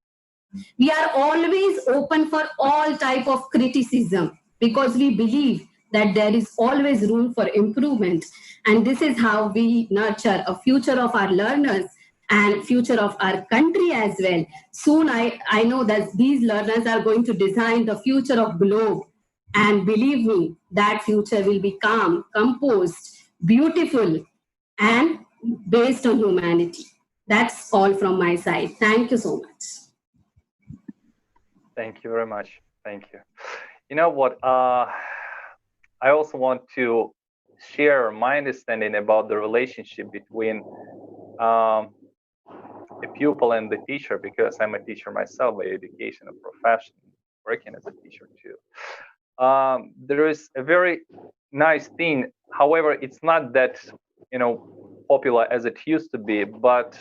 We are always open for all type of criticism because we believe that there is always room for improvement. And this is how we nurture a future of our learners and future of our country as well. Soon I know that these learners are going to design the future of globe. And believe me, that future will be calm, composed, beautiful, and based on humanity. That's all from my side. Thank you so much. Thank you very much. Thank you. You know what? I also want to share my understanding about the relationship between a pupil and the teacher, because I'm a teacher myself by education and profession, working as a teacher too. there is a very nice thing. However, it's not that popular as it used to be, but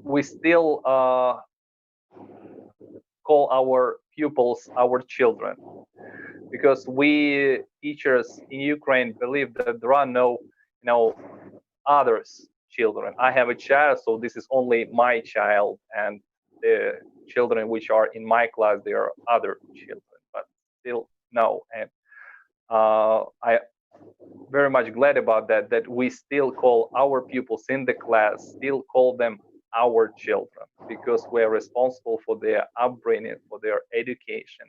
we still call our pupils our children, because we teachers in Ukraine believe that there are no others children. I have a child, so this is only my child, and the children which are in my class, they are other children, but still no. And I very much glad about that we still call our pupils in the class, still call them our children, because we are responsible for their upbringing, for their education,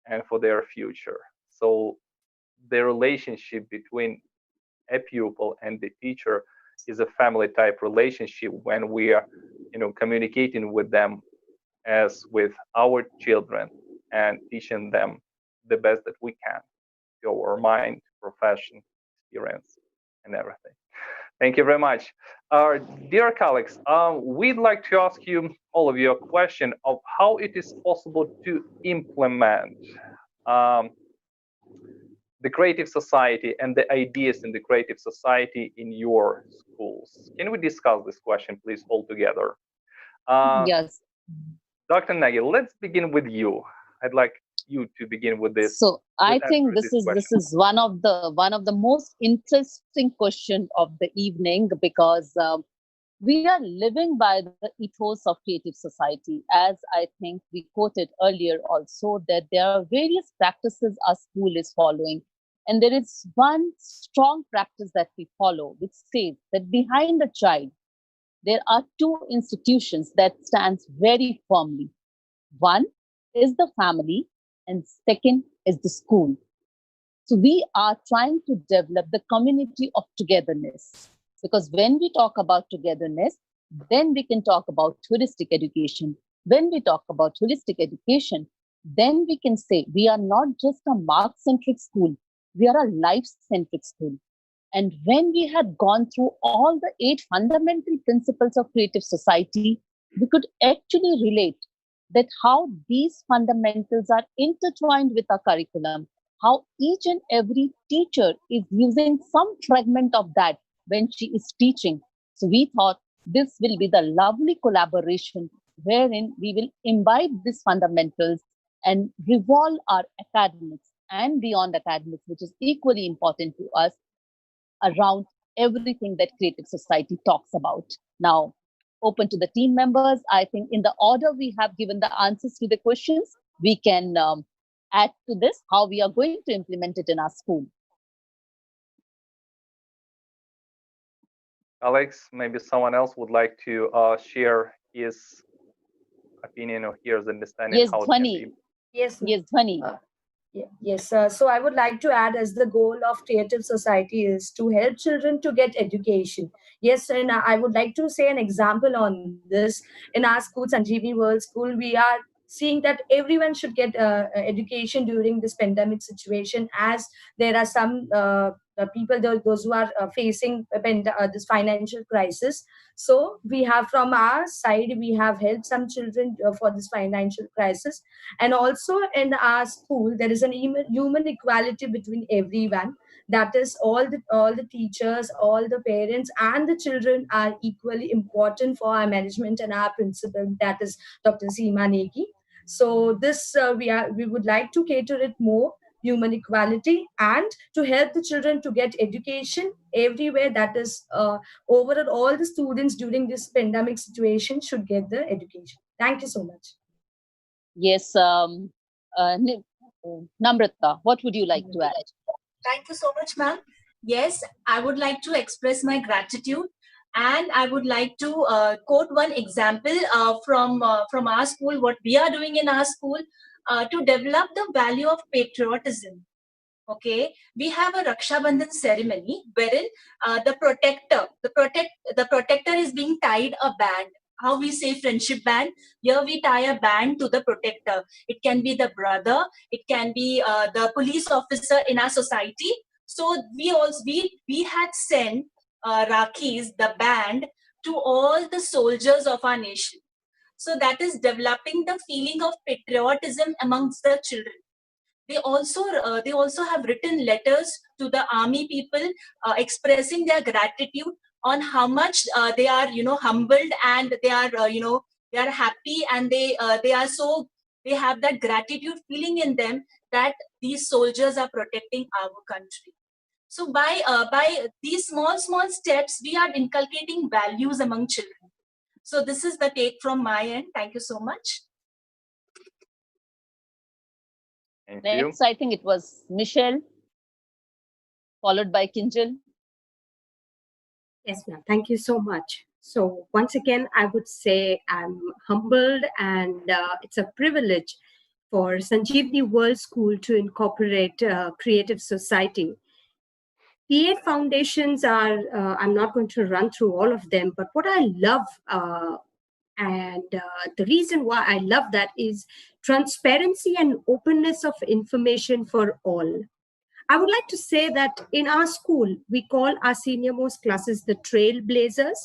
and for their future. So the relationship between a pupil and the teacher is a family type relationship, when we are communicating with them as with our children and teaching them the best that we can through our mind, profession, experience, and everything. Thank you very much. Dear colleagues, we'd like to ask you, all of you, a question of how it is possible to implement the creative society and the ideas in the creative society in your schools. Can we discuss this question, please, all together? Yes. Dr. Negi, let's begin with you. I'd like you to begin with this. So I think this is one of the most interesting question of the evening, because we are living by the ethos of creative society. As I think we quoted earlier also, that there are various practices our school is following. And there is one strong practice that we follow, which says that behind a child, there are two institutions that stands very firmly. One is the family, and second is the school. So we are trying to develop the community of togetherness, because when we talk about togetherness, then we can talk about holistic education. When we talk about holistic education, then we can say we are not just a mark-centric school, we are a life-centric school. And when we had gone through all the 8 fundamental principles of creative society, we could actually relate that how these fundamentals are intertwined with our curriculum, how each and every teacher is using some fragment of that when she is teaching. So we thought this will be the lovely collaboration wherein we will imbibe these fundamentals and revolve our academics and beyond academics, which is equally important to us, around everything that creative society talks about. Now, open to the team members. I think in the order we have given the answers to the questions, we can add to this how we are going to implement it in our school. Alex, maybe someone else would like to share his opinion or his understanding. Yes, how Dhwani. Yes, yes, Dhwani. Yes, so I would like to add, as the goal of creative society is to help children to get education. Yes, and I would like to say an example on this. In our school, Sanjeevani World School, we are seeing that everyone should get education during this pandemic situation, as there are some people, those who are facing this financial crisis. So we have, from our side, we have helped some children for this financial crisis. And also in our school, there is an human equality between everyone. That is, all the teachers, all the parents, and the children are equally important for our management and our principal, that is Dr.Seema Negi. So this we would like to cater it more, human equality, and to help the children to get education everywhere. That is, overall, all the students during this pandemic situation should get the education. Thank you so much. Yes, Namrata, what would you like to add? Thank you so much, ma'am. Yes, I would like to express my gratitude, and I would like to quote one example from our school, what we are doing in our school to develop the value of patriotism. Okay, we have a Raksha Bandhan ceremony wherein the protector is being tied a band. How we say friendship band, here we tie a band to the protector. It can be the brother, it can be the police officer in our society. So we had sent Rakhis, the band, to all the soldiers of our nation. So that is developing the feeling of patriotism amongst the children. They also have written letters to the army people expressing their gratitude on how much they are humbled, and they are they are happy, and they have that gratitude feeling in them that these soldiers are protecting our country. So by these small steps, we are inculcating values among children. So this is the take from my end. Thank you so much. Thank Next, you. I think it was Michelle, followed by Kinjal. Yes, ma'am. Thank you so much. So once again, I would say I'm humbled, and it's a privilege for Sanjeevani World School to incorporate creative society. The 8 foundations are, I'm not going to run through all of them, but what I love, and the reason why I love that is transparency and openness of information for all. I would like to say that in our school, we call our senior most classes the trailblazers.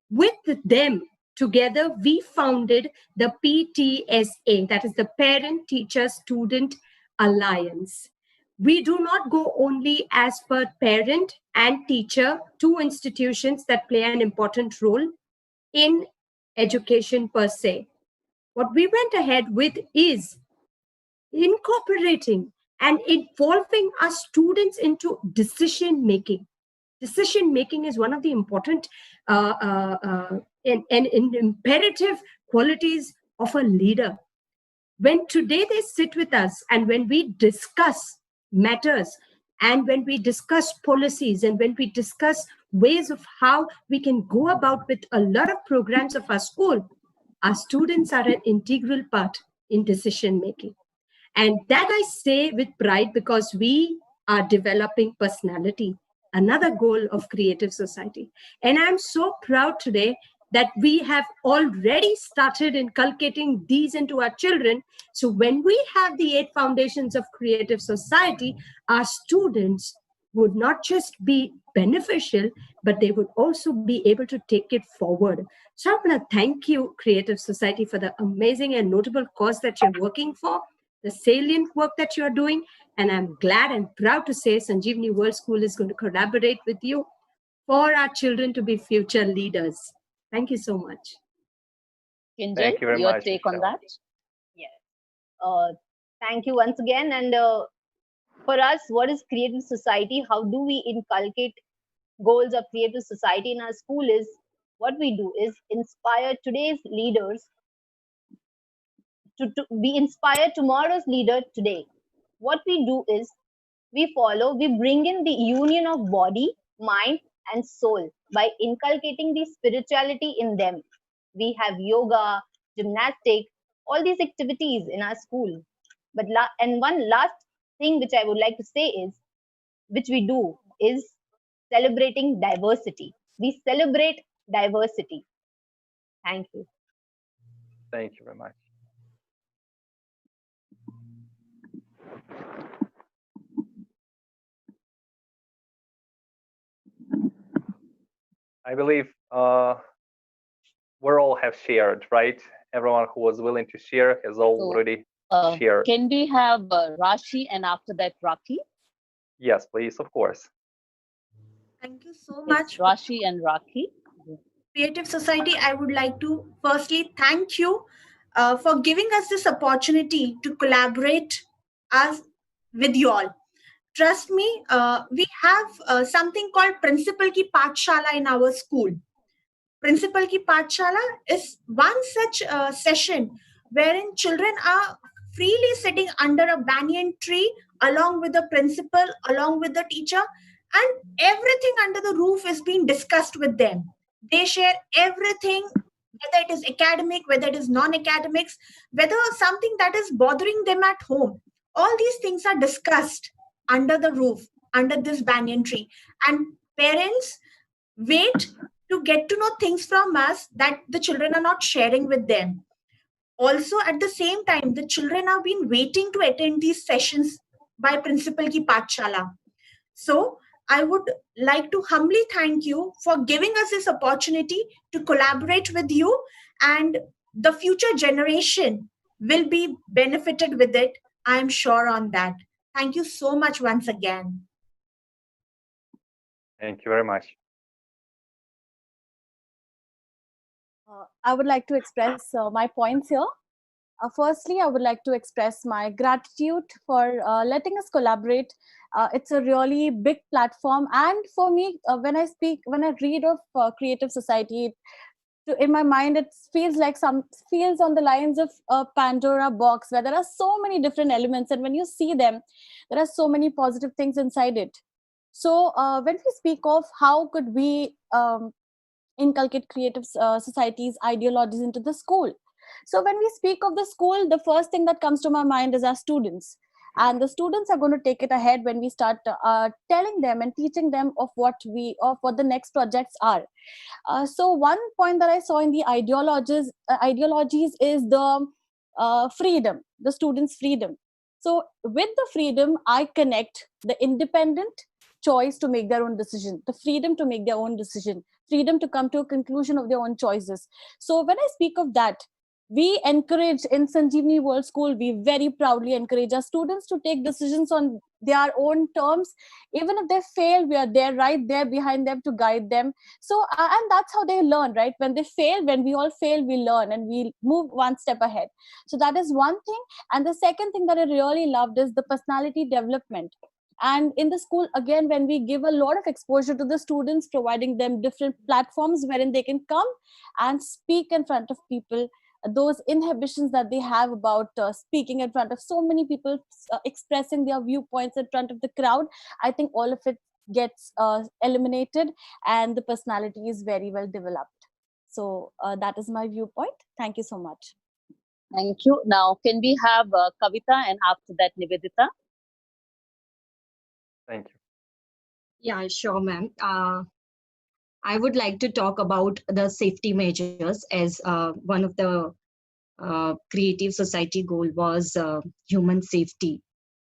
With them together, we founded the PTSA, that is the Parent Teacher Student Alliance. We do not go only as per parent and teacher, 2 institutions that play an important role in education per se. What we went ahead with is incorporating and involving our students into decision making. Decision making is one of the important and imperative qualities of a leader. When today they sit with us and when we discuss matters, and when we discuss policies, and when we discuss ways of how we can go about with a lot of programs of our school, our students are an integral part in decision making. And that I say with pride, because we are developing personality, another goal of creative society. And I'm so proud today that we have already started inculcating these into our children. So when we have the 8 foundations of creative society, our students would not just be beneficial, but they would also be able to take it forward. So I want to thank you, Creative Society, for the amazing and notable cause that you're working for, the salient work that you're doing. And I'm glad and proud to say Sanjeevani World School is going to collaborate with you for our children to be future leaders. Thank you so much. Kinjal, Thank you very your much, take on Michelle. that? Yes. Thank you once again. And for us, what is creative society? How do we inculcate goals of creative society in our school? Is what we do is inspire today's leaders to be inspired tomorrow's leader today. What we do is we bring in the union of body, mind, and soul by inculcating the spirituality in them. We have yoga, gymnastics, all these activities in our school. But and one last thing which I would like to say is, which we do is celebrating diversity. We celebrate diversity. Thank you. Thank you very much. I believe we all have shared, right? Everyone who was willing to share has already shared. Can we have Rashi and after that Raki? Yes, please, of course. Thank you so Yes, much. Rashi and Raki. Creative Society, I would like to firstly thank you for giving us this opportunity to collaborate us with you all. Trust me, we have something called Principal Ki Pathshala in our school. Principal Ki Pathshala is one such session wherein children are freely sitting under a banyan tree along with the principal, along with the teacher, and everything under the roof is being discussed with them. They share everything, whether it is academic, whether it is non-academics, whether something that is bothering them at home. All these things are discussed under the roof, under this banyan tree. And parents wait to get to know things from us that the children are not sharing with them. Also, at the same time, the children have been waiting to attend these sessions by Principal Ki Pathshala. So, I would like to humbly thank you for giving us this opportunity to collaborate with you. And the future generation will be benefited with it. I'm sure on that. Thank you so much once again. Thank you very much. I would like to express my points here. Firstly, I would like to express my gratitude for letting us collaborate. It's a really big platform, and for me, when I read of creative society, in my mind, it feels on the lines of a Pandora box where there are so many different elements, and when you see them, there are so many positive things inside it. So, when we speak of how could we inculcate creative societies ideologies into the school, so when we speak of the school, the first thing that comes to my mind is our students, and the students are going to take it ahead when we start telling them and teaching them of what the next projects are. So one point that I saw in the ideologies is the freedom, the students' freedom. So with the freedom, I connect the independent choice to make their own decision, the freedom to make their own decision, freedom to come to a conclusion of their own choices. So when I speak of that, we encourage in Sanjeevani World School, we very proudly encourage our students to take decisions on their own terms. Even if they fail, we are there, right there behind them to guide them. So, and that's how they learn, right? When they fail, when we all fail, we learn and we move one step ahead. So that is one thing. And the second thing that I really loved is the personality development. And in the school, again, when we give a lot of exposure to the students, providing them different platforms wherein they can come and speak in front of people, those inhibitions that they have about speaking in front of so many people, expressing their viewpoints in front of the crowd, I think all of it gets eliminated and the personality is very well developed. So that is my viewpoint. Thank you so much. Thank you. Now, can we have Kavita and after that Nivedita? Thank you. Yeah, sure, ma'am. I would like to talk about the safety measures as one of the creative society goal was human safety.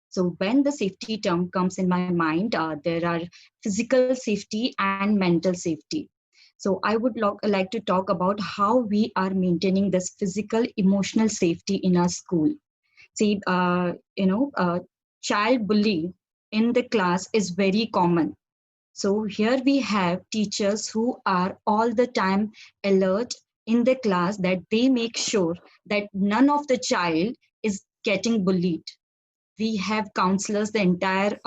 So when the safety term comes in my mind, there are physical safety and mental safety. So I would like to talk about how we are maintaining this physical, emotional safety in our school. See, child bullying in the class is very common. So here we have teachers who are all the time alert in the class that they make sure that none of the child is getting bullied. We have counselors, the entire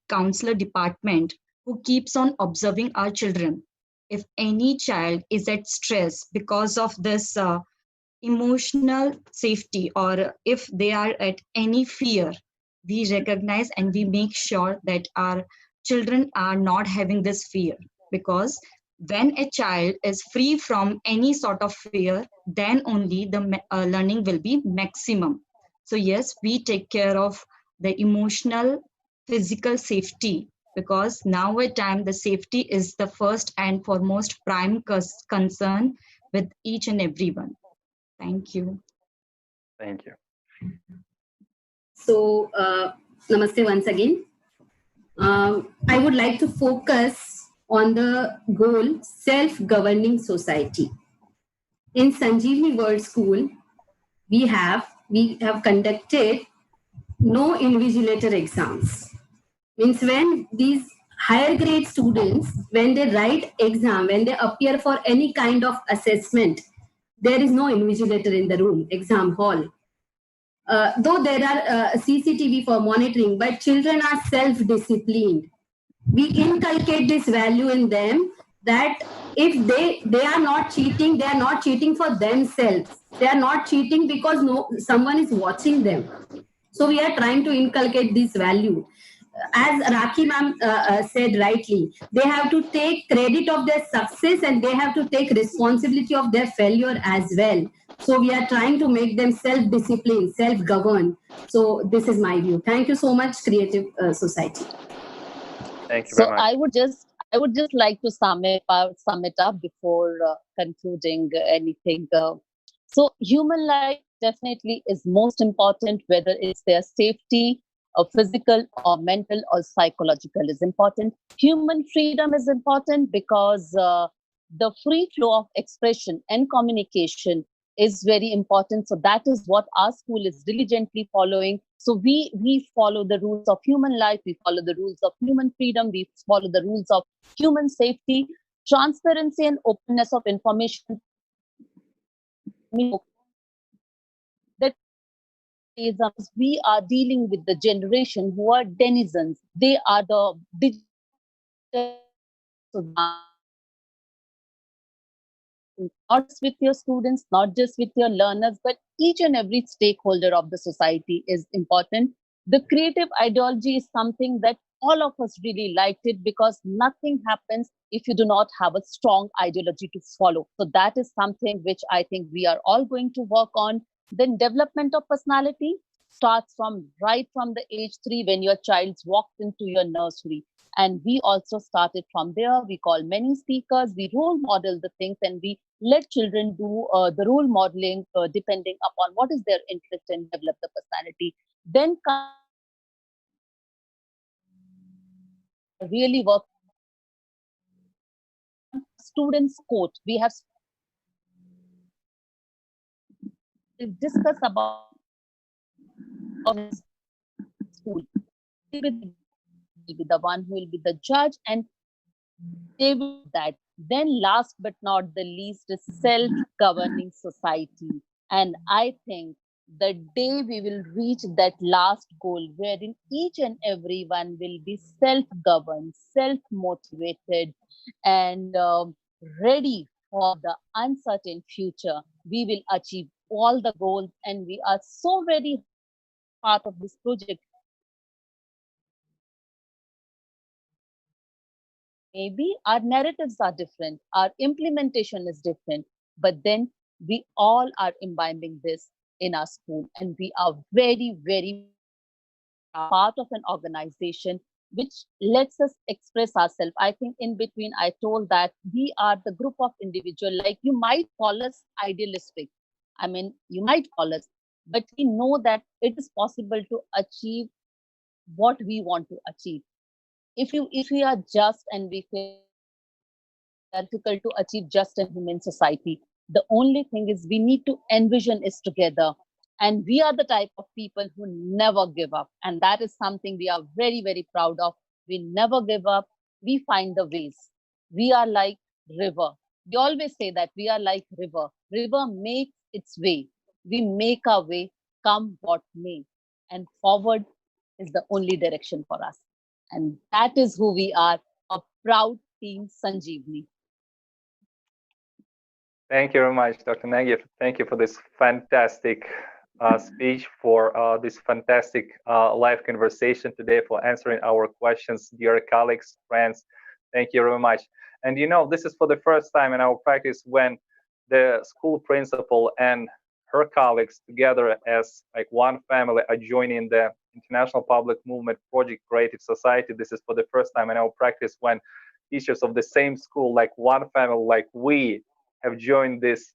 counselor department who keeps on observing our children. If any child is at stress because of this emotional safety, or if they are at any fear, we recognize and we make sure that our children are not having this fear, because when a child is free from any sort of fear, then only the learning will be maximum. So yes, we take care of the emotional, physical safety, because now at time the safety is the first and foremost prime concern with each and everyone. Thank you. Thank you. So, namaste once again. I would like to focus on the goal self-governing society. In Sanjeevani World School, we have conducted no invigilator exams. Means when these higher grade students, when they write exam, when they appear for any kind of assessment, there is no invigilator in the room, exam hall. Though there are CCTV for monitoring, but children are self-disciplined. We inculcate this value in them that if they are not cheating, they are not cheating for themselves. They are not cheating because someone is watching them. So we are trying to inculcate this value. As Rakhi ma'am said rightly, they have to take credit of their success and they have to take responsibility of their failure as well. So we are trying to make them self-disciplined, self-governed. So this is my view. Thank you so much, Creative Society. Thank you So very much. I would just like to sum it up before concluding anything. So human life definitely is most important, whether it's their safety or physical or mental or psychological is important. Human freedom is important because the free flow of expression and communication is very important. So that is what our school is diligently following. So we follow the rules of human life, we follow the rules of human freedom, we follow the rules of human safety, transparency and openness of information. That is, we are dealing with the generation who are denizens. They are the digital, not just with your students, not just with your learners, but each and every stakeholder of the society is important. The creative ideology is something that all of us really liked it, because nothing happens if you do not have a strong ideology to follow. So that is something which I think we are all going to work on. Then development of personality starts from right from the age 3, when your child walks into your nursery. And we also started from there. We call many speakers, we role model the things, and we let children do the role modeling depending upon what is their interest, and develop the personality. Then really work students quote. We have discussed about school. They will be the one who will be the judge, and they will that. Then last but not the least is self-governing society. And I think the day we will reach that last goal, wherein each and everyone will be self-governed, self-motivated, and ready for the uncertain future, we will achieve all the goals. And we are so very part of this project. Maybe our narratives are different, our implementation is different, but then we all are imbibing this in our school, and we are very, very part of an organization which lets us express ourselves. I think in between I told that we are the group of individuals, like you might call us idealistic. I mean, you might call us, but we know that it is possible to achieve what we want to achieve. If we are just, and we feel difficult to achieve just in human society, the only thing is we need to envision is together. And we are the type of people who never give up. And that is something we are very, very proud of. We never give up. We find the ways. We are like river. We always say that we are like river. River makes its way. We make our way, come what may. And forward is the only direction for us. And that is who we are, a proud team Sanjeevani. Thank you very much, Dr. Negi. Thank you for this fantastic speech, for this fantastic live conversation today, for answering our questions, dear colleagues, friends. Thank you very much. And you know, this is for the first time in our practice when the school principal and her colleagues together as like one family are joining the International Public Movement Project Creative Society. This is for the first time in our practice when teachers of the same school, like one family, like we, have joined this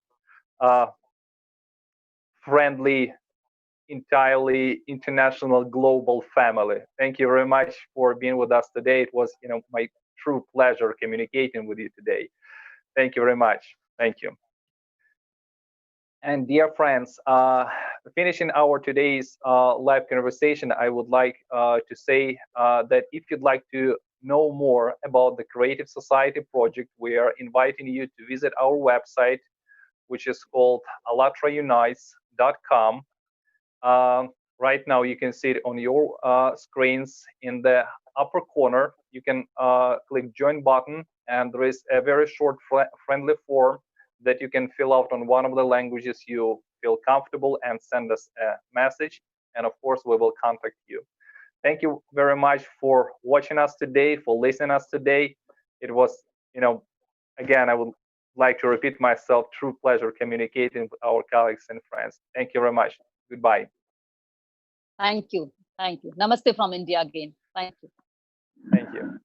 friendly, entirely international global family. Thank you very much for being with us today. It was, you know, my true pleasure communicating with you today. Thank you very much. Thank you. And dear friends, finishing our today's live conversation, I would like to say that if you'd like to know more about the Creative Society project, we are inviting you to visit our website, which is called Allatraunites.com. Right now, you can see it on your screens in the upper corner. You can click join button, and there is a very short friendly form that you can fill out on one of the languages you feel comfortable, and send us a message. And of course, we will contact you. Thank you very much for watching us today, for listening us today. It was, you know, again, I would like to repeat myself, true pleasure communicating with our colleagues and friends. Thank you very much. Goodbye. Thank you. Thank you. Namaste from India again. Thank you. Thank you.